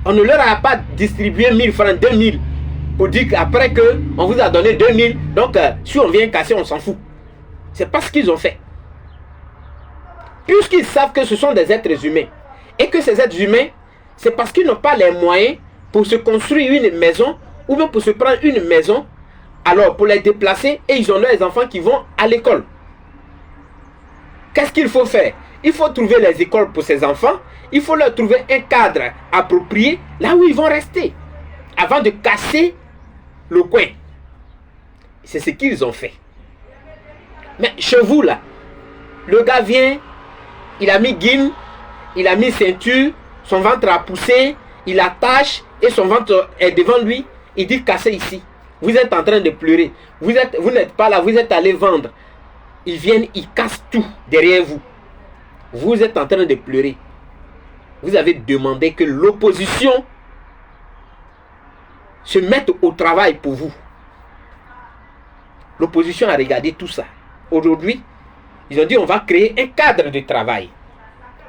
[SPEAKER 3] On ne leur a pas distribué 1000 francs, 2000, pour dire qu'après qu'on vous a donné 2000, donc si on vient casser, on s'en fout. C'est pas ce qu'ils ont fait. Puisqu'ils savent que ce sont des êtres humains, et que ces êtres humains, c'est parce qu'ils n'ont pas les moyens pour se construire une maison, ou bien pour se prendre une maison, alors pour les déplacer, et ils ont leurs enfants qui vont à l'école. Qu'est-ce qu'il faut faire? Il faut trouver les écoles pour ces enfants, il faut leur trouver un cadre approprié, là où ils vont rester, avant de casser le coin. C'est ce qu'ils ont fait. Mais chez vous là, le gars vient, il a mis guine, il a mis ceinture, son ventre a poussé, il attache et son ventre est devant lui. Il dit cassez ici. Vous êtes en train de pleurer. Vous n'êtes pas là, vous êtes allé vendre. Ils viennent, ils cassent tout derrière vous. Vous êtes en train de pleurer. Vous avez demandé que l'opposition se mette au travail pour vous. L'opposition a regardé tout ça. Aujourd'hui, ils ont dit on va créer un cadre de travail.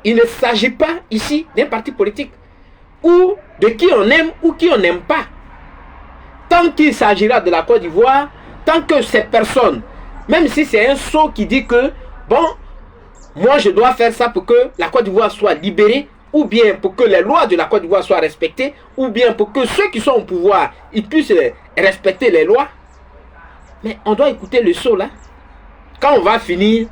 [SPEAKER 3] Il ne s'agit pas ici d'un parti politique ou de qui on aime ou qui on n'aime pas. Tant qu'il s'agira de la Côte d'Ivoire, tant que ces personnes, même si c'est un sot qui dit que bon, moi je dois faire ça pour que la Côte d'Ivoire soit libérée, ou bien pour que les lois de la Côte d'Ivoire soient respectées, ou bien pour que ceux qui sont au pouvoir, ils puissent respecter les lois. Mais on doit écouter le saut là. Quand on va finir,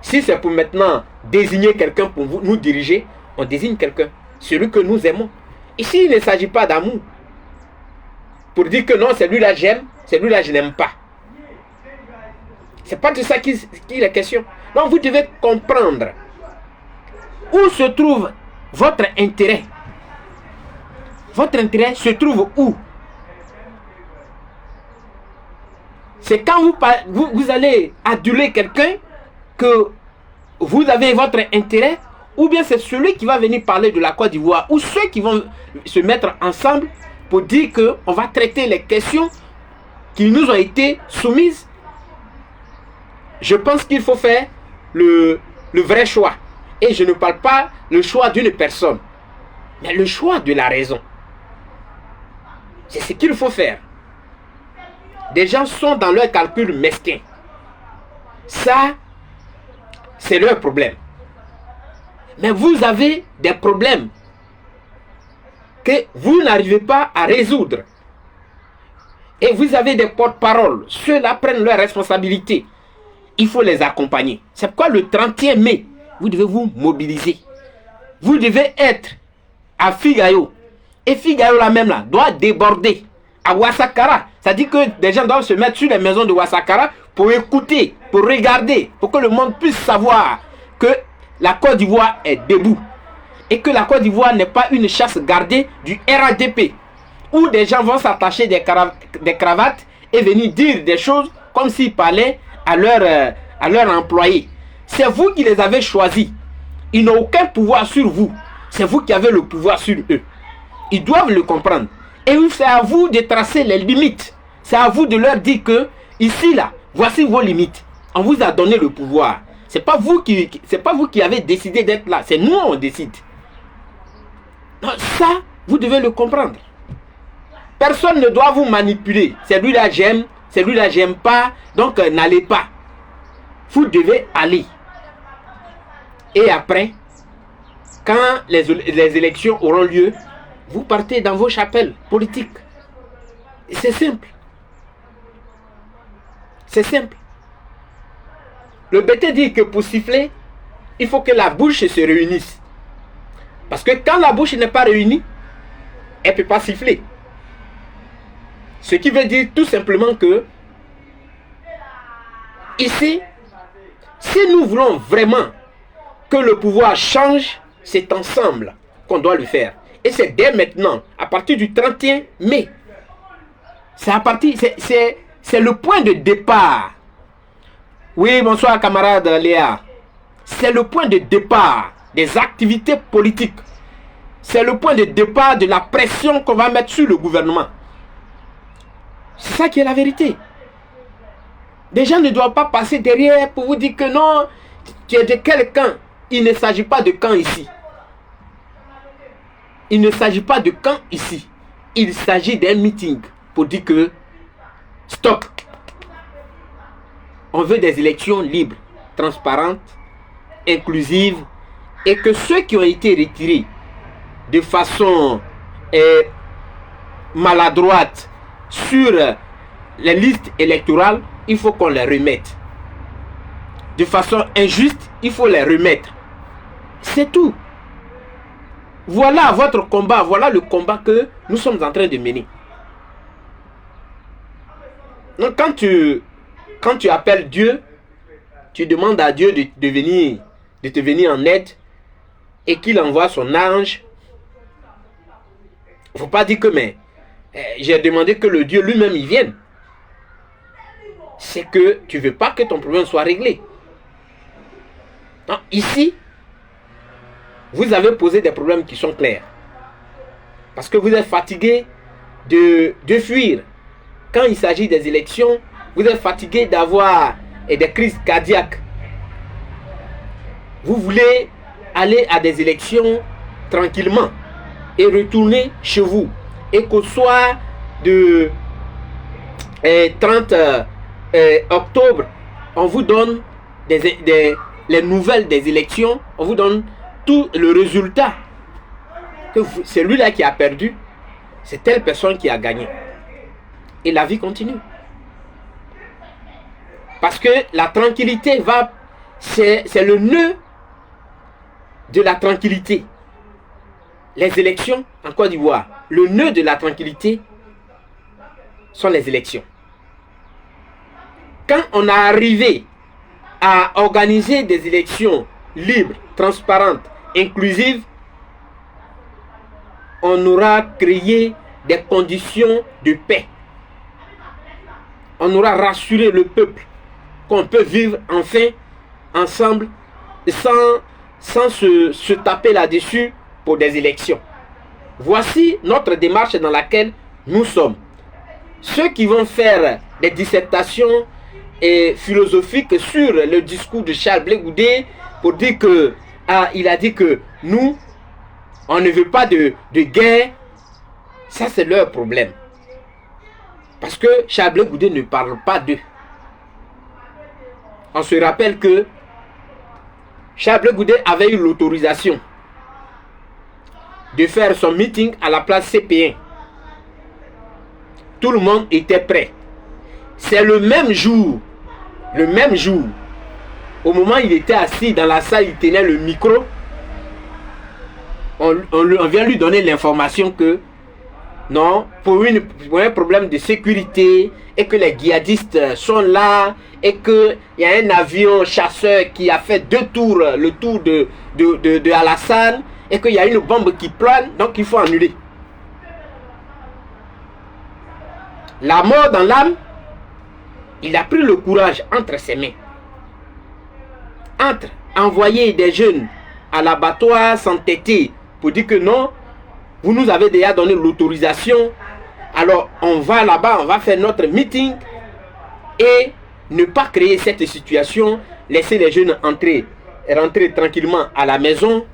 [SPEAKER 3] si c'est pour maintenant désigner quelqu'un pour nous diriger, on désigne quelqu'un, celui que nous aimons. Ici, il ne s'agit pas d'amour. Pour dire que non, celui-là j'aime, celui-là je n'aime pas. C'est pas de ça qu'il est question. Donc vous devez comprendre où se trouve votre intérêt. Votre intérêt se trouve où? C'est quand vous allez aduler quelqu'un que vous avez votre intérêt, ou bien c'est celui qui va venir parler de la Côte d'Ivoire, ou ceux qui vont se mettre ensemble pour dire qu'on va traiter les questions qui nous ont été soumises. Je pense qu'il faut faire le vrai choix. Et je ne parle pas le choix d'une personne, mais le choix de la raison. C'est ce qu'il faut faire. Des gens sont dans leur calcul mesquin. Ça, c'est leur problème. Mais vous avez des problèmes que vous n'arrivez pas à résoudre. Et vous avez des porte-paroles. Ceux-là prennent leurs responsabilités. Il faut les accompagner. C'est pourquoi le 31 mai, vous devez vous mobiliser. Vous devez être à Figayo. Et Figayo là même là, doit déborder. À Ouassakara. Ça dit que des gens doivent se mettre sur les maisons de Ouassakara pour écouter, pour regarder, pour que le monde puisse savoir que la Côte d'Ivoire est debout. Et que la Côte d'Ivoire n'est pas une chasse gardée du RADP. Où des gens vont s'attacher des cravates et venir dire des choses comme s'ils parlaient à leur employé. C'est vous qui les avez choisis. Ils n'ont aucun pouvoir sur vous. C'est vous qui avez le pouvoir sur eux. Ils doivent le comprendre. Et c'est à vous de tracer les limites. C'est à vous de leur dire que, ici, là, voici vos limites. On vous a donné le pouvoir. C'est pas vous qui avez décidé d'être là. C'est nous, on décide. Donc, ça, vous devez le comprendre. Personne ne doit vous manipuler. Celui-là, j'aime. Celui-là, j'aime pas. Donc, n'allez pas. Vous devez aller. Et après, quand les élections auront lieu, vous partez dans vos chapelles politiques. C'est simple. C'est simple. Le BT dit que pour siffler, il faut que la bouche se réunisse. Parce que quand la bouche n'est pas réunie, elle ne peut pas siffler. Ce qui veut dire tout simplement que ici, si nous voulons vraiment que le pouvoir change, c'est ensemble qu'on doit le faire. Et c'est dès maintenant, à partir du 31 mai. C'est le point de départ. Oui, bonsoir camarade Léa. C'est le point de départ des activités politiques. C'est le point de départ de la pression qu'on va mettre sur le gouvernement. C'est ça qui est la vérité. Les gens ne doivent pas passer derrière pour vous dire que non, tu es de quel camp. Il ne s'agit pas de camp ici. Il ne s'agit pas de camp ici. Il s'agit d'un meeting pour dire que stop. On veut des élections libres, transparentes, inclusives, et que ceux qui ont été retirés de façon maladroite sur les listes électorales, il faut qu'on les remette. De façon injuste, il faut les remettre. C'est tout. Voilà votre combat, voilà le combat que nous sommes en train de mener. Donc quand tu appelles Dieu, tu demandes à Dieu de te venir en aide et qu'il envoie son ange. Il ne faut pas dire que j'ai demandé que le Dieu lui-même y vienne. C'est que tu ne veux pas que ton problème soit réglé. Non, ici, vous avez posé des problèmes qui sont clairs. Parce que vous êtes fatigué de fuir. Quand il s'agit des élections, vous êtes fatigué d'avoir des crises cardiaques. Vous voulez aller à des élections tranquillement et retourner chez vous. Et qu'au soir de 30 octobre, on vous donne les nouvelles des élections, on vous donne tout le résultat. Que c'est lui-là qui a perdu, c'est telle personne qui a gagné. Et la vie continue. Parce que la tranquillité c'est le nœud de la tranquillité. Les élections en Côte d'Ivoire, le nœud de la tranquillité sont les élections. Quand on a arrivé à organiser des élections libres, transparentes, inclusives, on aura créé des conditions de paix. On aura rassuré le peuple qu'on peut vivre enfin ensemble sans se taper là-dessus pour des élections. Voici notre démarche dans laquelle nous sommes. Ceux qui vont faire des dissertations philosophiques sur le discours de Charles Blé Goudé pour dire que il a dit que nous, on ne veut pas de guerre, ça c'est leur problème. Parce que Charles Blé Goudé ne parle pas d'eux. On se rappelle que Charles Blé Goudé avait eu l'autorisation de faire son meeting à la place CP1. Tout le monde était prêt. C'est le même jour, au moment où il était assis dans la salle, il tenait le micro, on vient lui donner l'information que non, pour un problème de sécurité, et que les djihadistes sont là, et qu'il y a un avion chasseur qui a fait le tour de Alassane, et qu'il y a une bombe qui plane, donc il faut annuler. La mort dans l'âme, il a pris le courage entre ses mains. Entre envoyer des jeunes à l'abattoir s'entêter pour dire que non, vous nous avez déjà donné l'autorisation, alors on va là-bas, on va faire notre meeting et ne pas créer cette situation, laisser les jeunes rentrer tranquillement à la maison,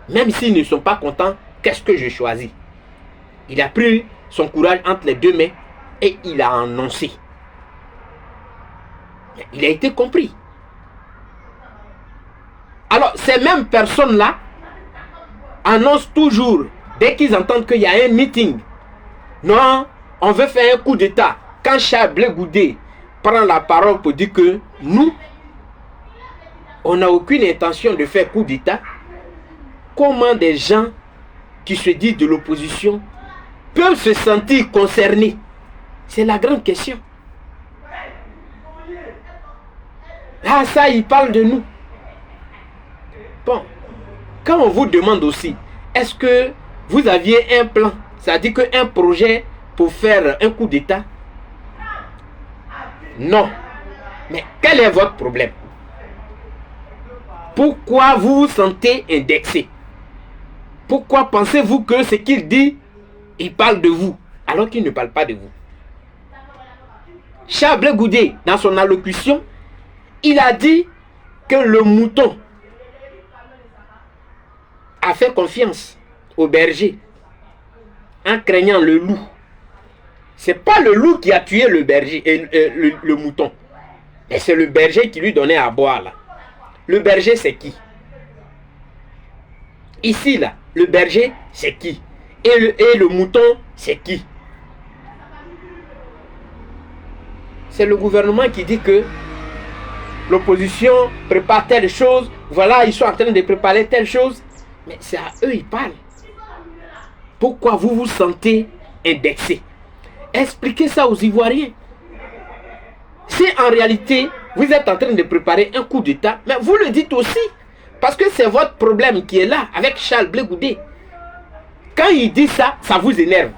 [SPEAKER 3] même s'ils ne sont pas contents. Qu'est-ce que je choisis? Il a pris son courage entre les deux mains et il a annoncé. Il a été compris. Alors, ces mêmes personnes-là annoncent toujours, dès qu'ils entendent qu'il y a un meeting, non, on veut faire un coup d'État. Quand Charles Blé Goudé prend la parole pour dire que nous, on n'a aucune intention de faire coup d'État, comment des gens qui se disent de l'opposition peuvent se sentir concernés? C'est la grande question. Ah, ça, il parle de nous. Bon, quand on vous demande aussi, est-ce que vous aviez un plan, c'est-à-dire qu'un projet pour faire un coup d'État? Non. Mais quel est votre problème? Pourquoi vous vous sentez indexé? Pourquoi pensez-vous que ce qu'il dit, il parle de vous, alors qu'il ne parle pas de vous? Charles Blé Goudé, dans son allocution, il a dit que le mouton a fait confiance au berger en craignant le loup. C'est pas le loup qui a tué le berger et le mouton, mais c'est le berger qui lui donnait à boire là. Le berger c'est qui? Ici là, le berger c'est qui? Et le mouton c'est qui? C'est le gouvernement qui dit que l'opposition prépare telle chose, voilà, ils sont en train de préparer telle chose, mais c'est à eux ils parlent. Pourquoi vous vous sentez indexé? Expliquez ça aux Ivoiriens. Si en réalité vous êtes en train de préparer un coup d'État, mais vous le dites aussi, parce que c'est votre problème qui est là avec Charles Blé Goudé. Quand il dit ça, ça vous énerve.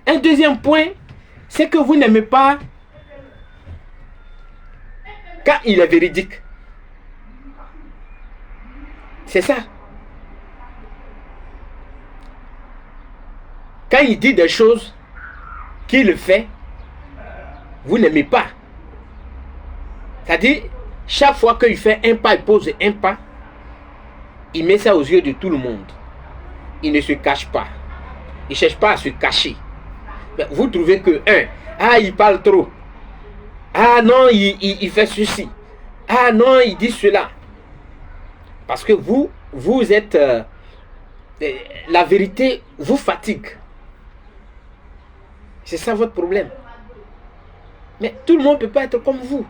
[SPEAKER 3] Un deuxième point, c'est que vous n'aimez pas quand il est véridique. C'est ça. Quand il dit des choses qu'il fait, vous n'aimez pas. C'est-à-dire, chaque fois qu'il fait un pas, il pose un pas, il met ça aux yeux de tout le monde. Il ne se cache pas. Il ne cherche pas à se cacher. Mais vous trouvez que, il parle trop. Ah non, il fait ceci. Ah non, il dit cela. Parce que vous êtes... la vérité vous fatigue. C'est ça votre problème. Mais tout le monde ne peut pas être comme vous.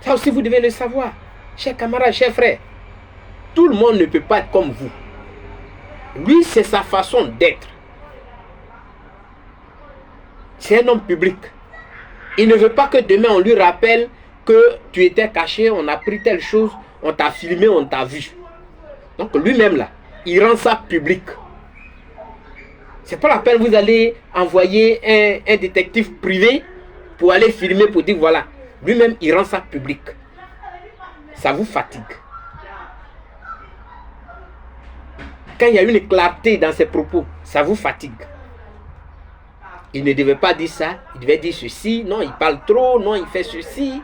[SPEAKER 3] Ça aussi, vous devez le savoir. Chers camarades, chers frères. Tout le monde ne peut pas être comme vous. Lui, c'est sa façon d'être. C'est un homme public. Il ne veut pas que demain, on lui rappelle que tu étais caché, on a pris telle chose, on t'a filmé, on t'a vu. Donc lui-même, là, il rend ça public. C'est pas la peine, vous allez envoyer un détective privé pour aller filmer, pour dire voilà. Lui-même, il rend ça public. Ça vous fatigue. Quand il y a une clarté dans ses propos, ça vous fatigue. Il ne devait pas dire ça, il devait dire ceci, non, il parle trop, non, il fait ceci.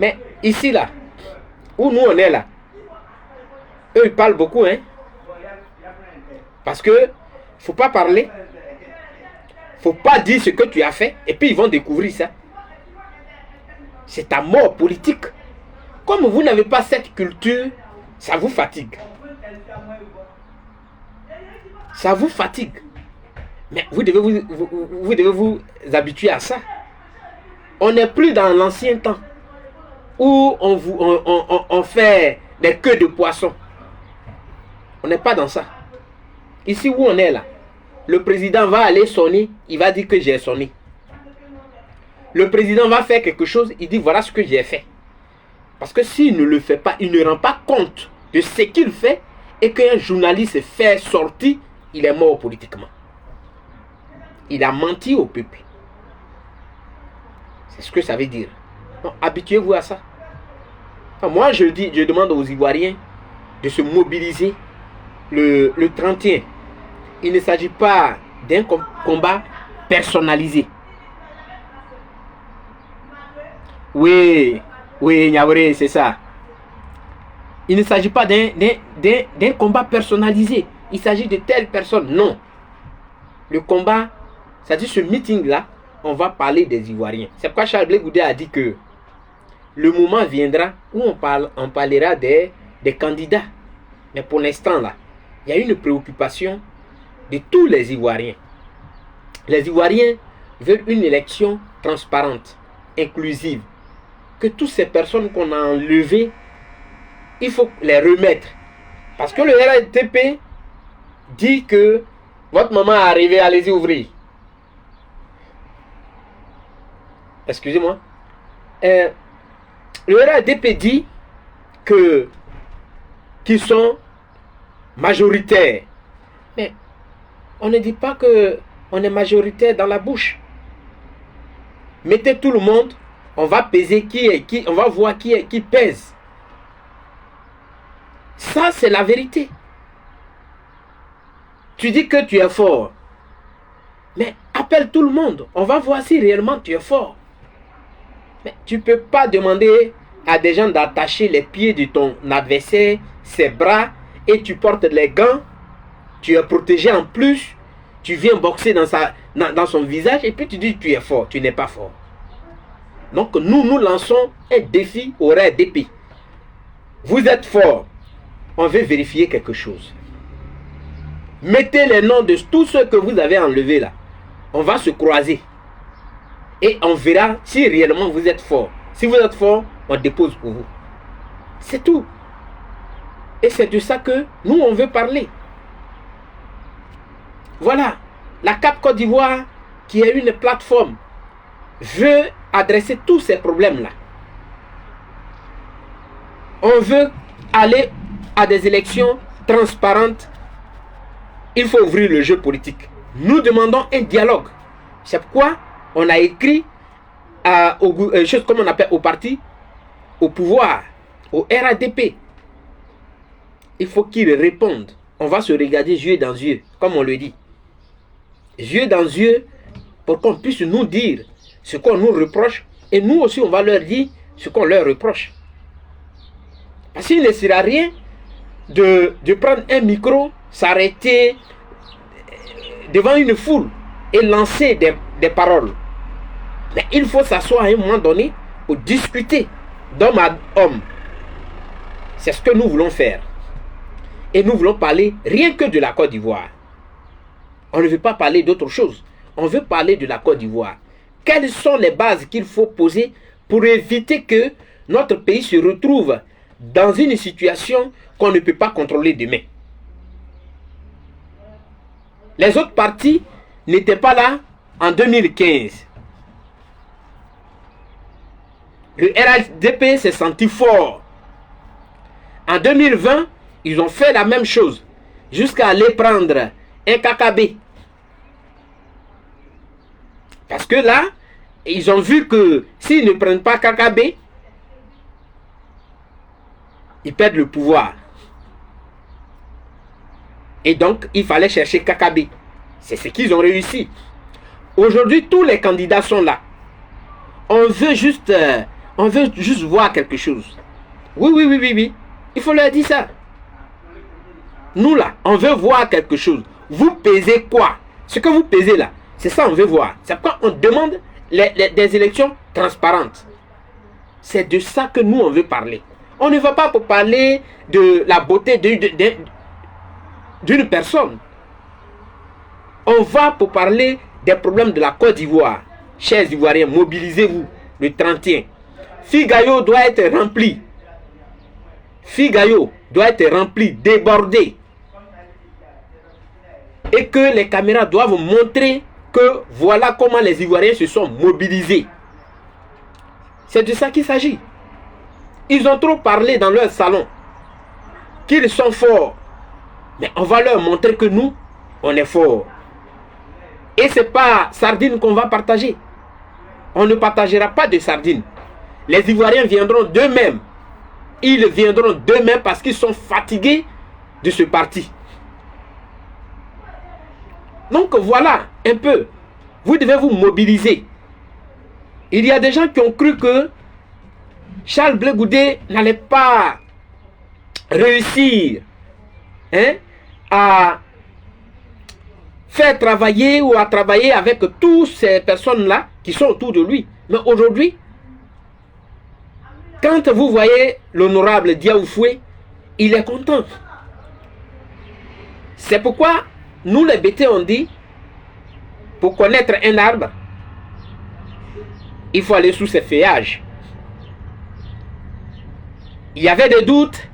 [SPEAKER 3] Mais ici, là, où nous on est là, eux, ils parlent beaucoup, hein. Parce que, faut pas parler. Faut pas dire ce que tu as fait, et puis ils vont découvrir ça. C'est ta mort politique. Comme vous n'avez pas cette culture, ça vous fatigue. Ça vous fatigue. Mais vous devez vous habituer à ça. On n'est plus dans l'ancien temps où on fait des queues de poissons. On n'est pas dans ça. Ici où on est là, le président va aller sonner, il va dire que j'ai sonné. Le président va faire quelque chose, il dit voilà ce que j'ai fait. Parce que s'il ne le fait pas, il ne rend pas compte de ce qu'il fait et qu'un journaliste fait sortir, il est mort politiquement. Il a menti au peuple. C'est ce que ça veut dire. Donc, habituez-vous à ça. Enfin, moi, je demande aux Ivoiriens de se mobiliser le 31. Il ne s'agit pas d'un combat personnalisé. Oui, Niaouré, c'est ça. Il ne s'agit pas d'un combat personnalisé. Il s'agit de telle personne. Non. Le combat, c'est-à-dire ce meeting-là, on va parler des Ivoiriens. C'est pourquoi Charles Blé Goudé a dit que le moment viendra où on parlera des candidats. Mais pour l'instant, là, il y a une préoccupation de tous les Ivoiriens. Les Ivoiriens veulent une élection transparente, inclusive. Que toutes ces personnes qu'on a enlevées, il faut les remettre. Parce que le RATP dit que votre maman est arrivée, allez-y ouvrir. Excusez-moi. Le RADP dit qu'ils sont majoritaires. Mais on ne dit pas qu'on est majoritaire dans la bouche. Mettez tout le monde, on va peser qui est qui, on va voir qui pèse. Ça, c'est la vérité. Tu dis que tu es fort. Mais appelle tout le monde. On va voir si réellement tu es fort. Mais tu ne peux pas demander à des gens d'attacher les pieds de ton adversaire, ses bras, et tu portes les gants. Tu es protégé en plus. Tu viens boxer dans son visage et puis tu dis que tu es fort. Tu n'es pas fort. Donc nous lançons un défi au RADP. Vous êtes fort. On veut vérifier quelque chose. Mettez les noms de tous ceux que vous avez enlevés là. On va se croiser. Et on verra si réellement vous êtes fort. Si vous êtes fort, on dépose pour vous. C'est tout. Et c'est de ça que nous, on veut parler. Voilà. La CAP Côte d'Ivoire, qui est une plateforme, veut adresser tous ces problèmes-là. On veut aller à des élections transparentes. Il faut ouvrir le jeu politique. Nous demandons un dialogue. C'est pourquoi on a écrit comme on appelle au parti, au pouvoir, au RADP. Il faut qu'ils répondent. On va se regarder yeux dans yeux, comme on le dit. Yeux dans yeux, pour qu'on puisse nous dire ce qu'on nous reproche. Et nous aussi, on va leur dire ce qu'on leur reproche. Parce qu'il ne sert à rien de prendre un micro, s'arrêter devant une foule et lancer des paroles. Mais il faut s'asseoir à un moment donné pour discuter d'homme à homme. C'est ce que nous voulons faire. Et nous voulons parler rien que de la Côte d'Ivoire. On ne veut pas parler d'autre chose. On veut parler de la Côte d'Ivoire. Quelles sont les bases qu'il faut poser pour éviter que notre pays se retrouve dans une situation qu'on ne peut pas contrôler demain? Les autres partis n'étaient pas là en 2015. Le RHDP s'est senti fort. En 2020, ils ont fait la même chose jusqu'à aller prendre un KKB. Parce que là, ils ont vu que s'ils ne prennent pas KKB, ils perdent le pouvoir. Et donc, il fallait chercher KKB. C'est ce qu'ils ont réussi. Aujourd'hui, tous les candidats sont là. On veut juste voir quelque chose. Oui. Il faut leur dire ça. Nous là, on veut voir quelque chose. Vous pesez quoi? Ce que vous pesez là, c'est ça on veut voir. C'est pourquoi on demande des élections transparentes. C'est de ça que nous on veut parler. On ne va pas pour parler de la beauté d'une personne. On va pour parler des problèmes de la Côte d'Ivoire. Chers Ivoiriens, mobilisez-vous le 31. Figayo doit être rempli. Figayo doit être rempli, débordé. Et que les caméras doivent montrer que voilà comment les Ivoiriens se sont mobilisés. C'est de ça qu'il s'agit. Ils ont trop parlé dans leur salon qu'ils sont forts. Mais on va leur montrer que nous, on est forts. Et ce n'est pas sardines qu'on va partager. On ne partagera pas de sardines. Les Ivoiriens viendront d'eux-mêmes. Ils viendront d'eux-mêmes parce qu'ils sont fatigués de ce parti. Donc voilà un peu. Vous devez vous mobiliser. Il y a des gens qui ont cru que Charles Blé Goudé n'allait pas réussir à faire travailler ou à travailler avec toutes ces personnes-là qui sont autour de lui. Mais aujourd'hui, quand vous voyez l'honorable Diaoufoué, il est content. C'est pourquoi nous les bêtés on dit, pour connaître un arbre, il faut aller sous ses feuillages. Il y avait des doutes,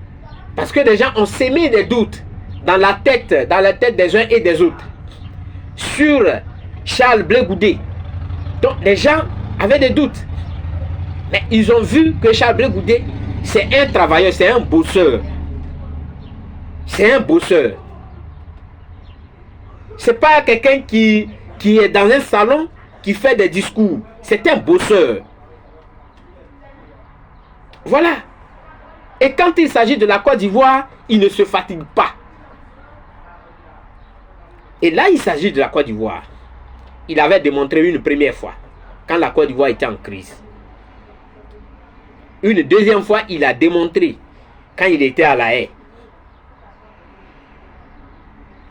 [SPEAKER 3] parce que des gens ont sémé des doutes dans la tête des uns et des autres, sur Charles Blé Goudé. Donc les gens avaient des doutes. Mais ils ont vu que Charles Blé Goudé, c'est un travailleur, c'est un bosseur. C'est un bosseur. C'est pas quelqu'un qui est dans un salon qui fait des discours. C'est un bosseur. Voilà. Et quand il s'agit de la Côte d'Ivoire, il ne se fatigue pas. Et là, il s'agit de la Côte d'Ivoire. Il avait démontré une première fois, quand la Côte d'Ivoire était en crise. Une deuxième fois, il a démontré, quand il était à La Haye.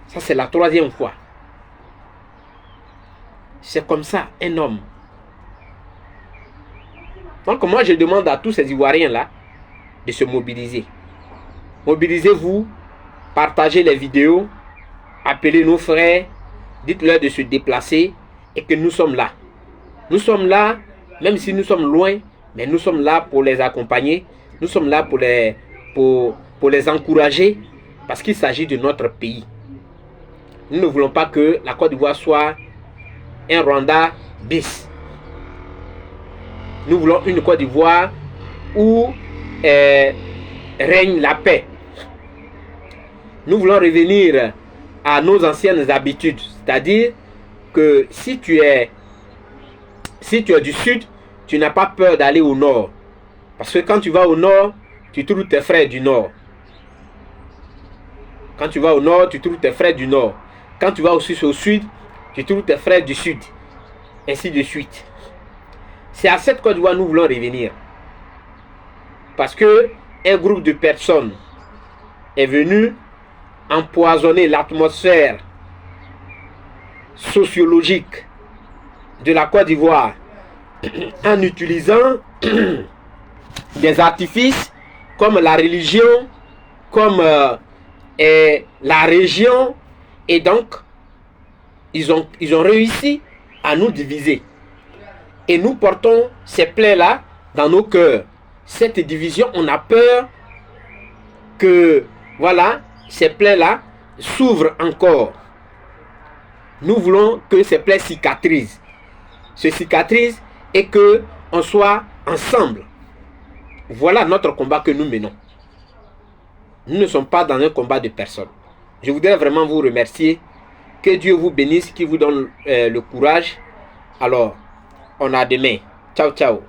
[SPEAKER 3] Ça, c'est la troisième fois. C'est comme ça, un homme. Donc, moi, je demande à tous ces Ivoiriens-là de se mobiliser. Mobilisez-vous, partagez les vidéos, appelez nos frères, dites-leur de se déplacer et que nous sommes là. Nous sommes là, même si nous sommes loin, mais nous sommes là pour les accompagner. Nous sommes là pour les encourager parce qu'il s'agit de notre pays. Nous ne voulons pas que la Côte d'Ivoire soit un Rwanda bis. Nous voulons une Côte d'Ivoire où règne la paix. Nous voulons revenir à nos anciennes habitudes. C'est-à-dire que si tu es du sud, tu n'as pas peur d'aller au nord. Parce que quand tu vas au nord, tu trouves tes frères du nord. Quand tu vas au nord, tu trouves tes frères du nord. Quand tu vas au sud, tu trouves tes frères du sud. Ainsi de suite. C'est à cette Côte d'Ivoire nous voulons revenir. Parce que un groupe de personnes est venu empoisonner l'atmosphère sociologique de la Côte d'Ivoire en utilisant des artifices comme la religion, comme la région, et donc ils ont réussi à nous diviser. Et nous portons ces plaies-là dans nos cœurs. Cette division, on a peur que, voilà, ces plaies-là s'ouvrent encore. Nous voulons que ces plaies cicatrisent. Se cicatrisent et que on soit ensemble. Voilà notre combat que nous menons. Nous ne sommes pas dans un combat de personnes. Je voudrais vraiment vous remercier. Que Dieu vous bénisse, qu'il vous donne le courage. Alors, on a demain. Ciao, ciao.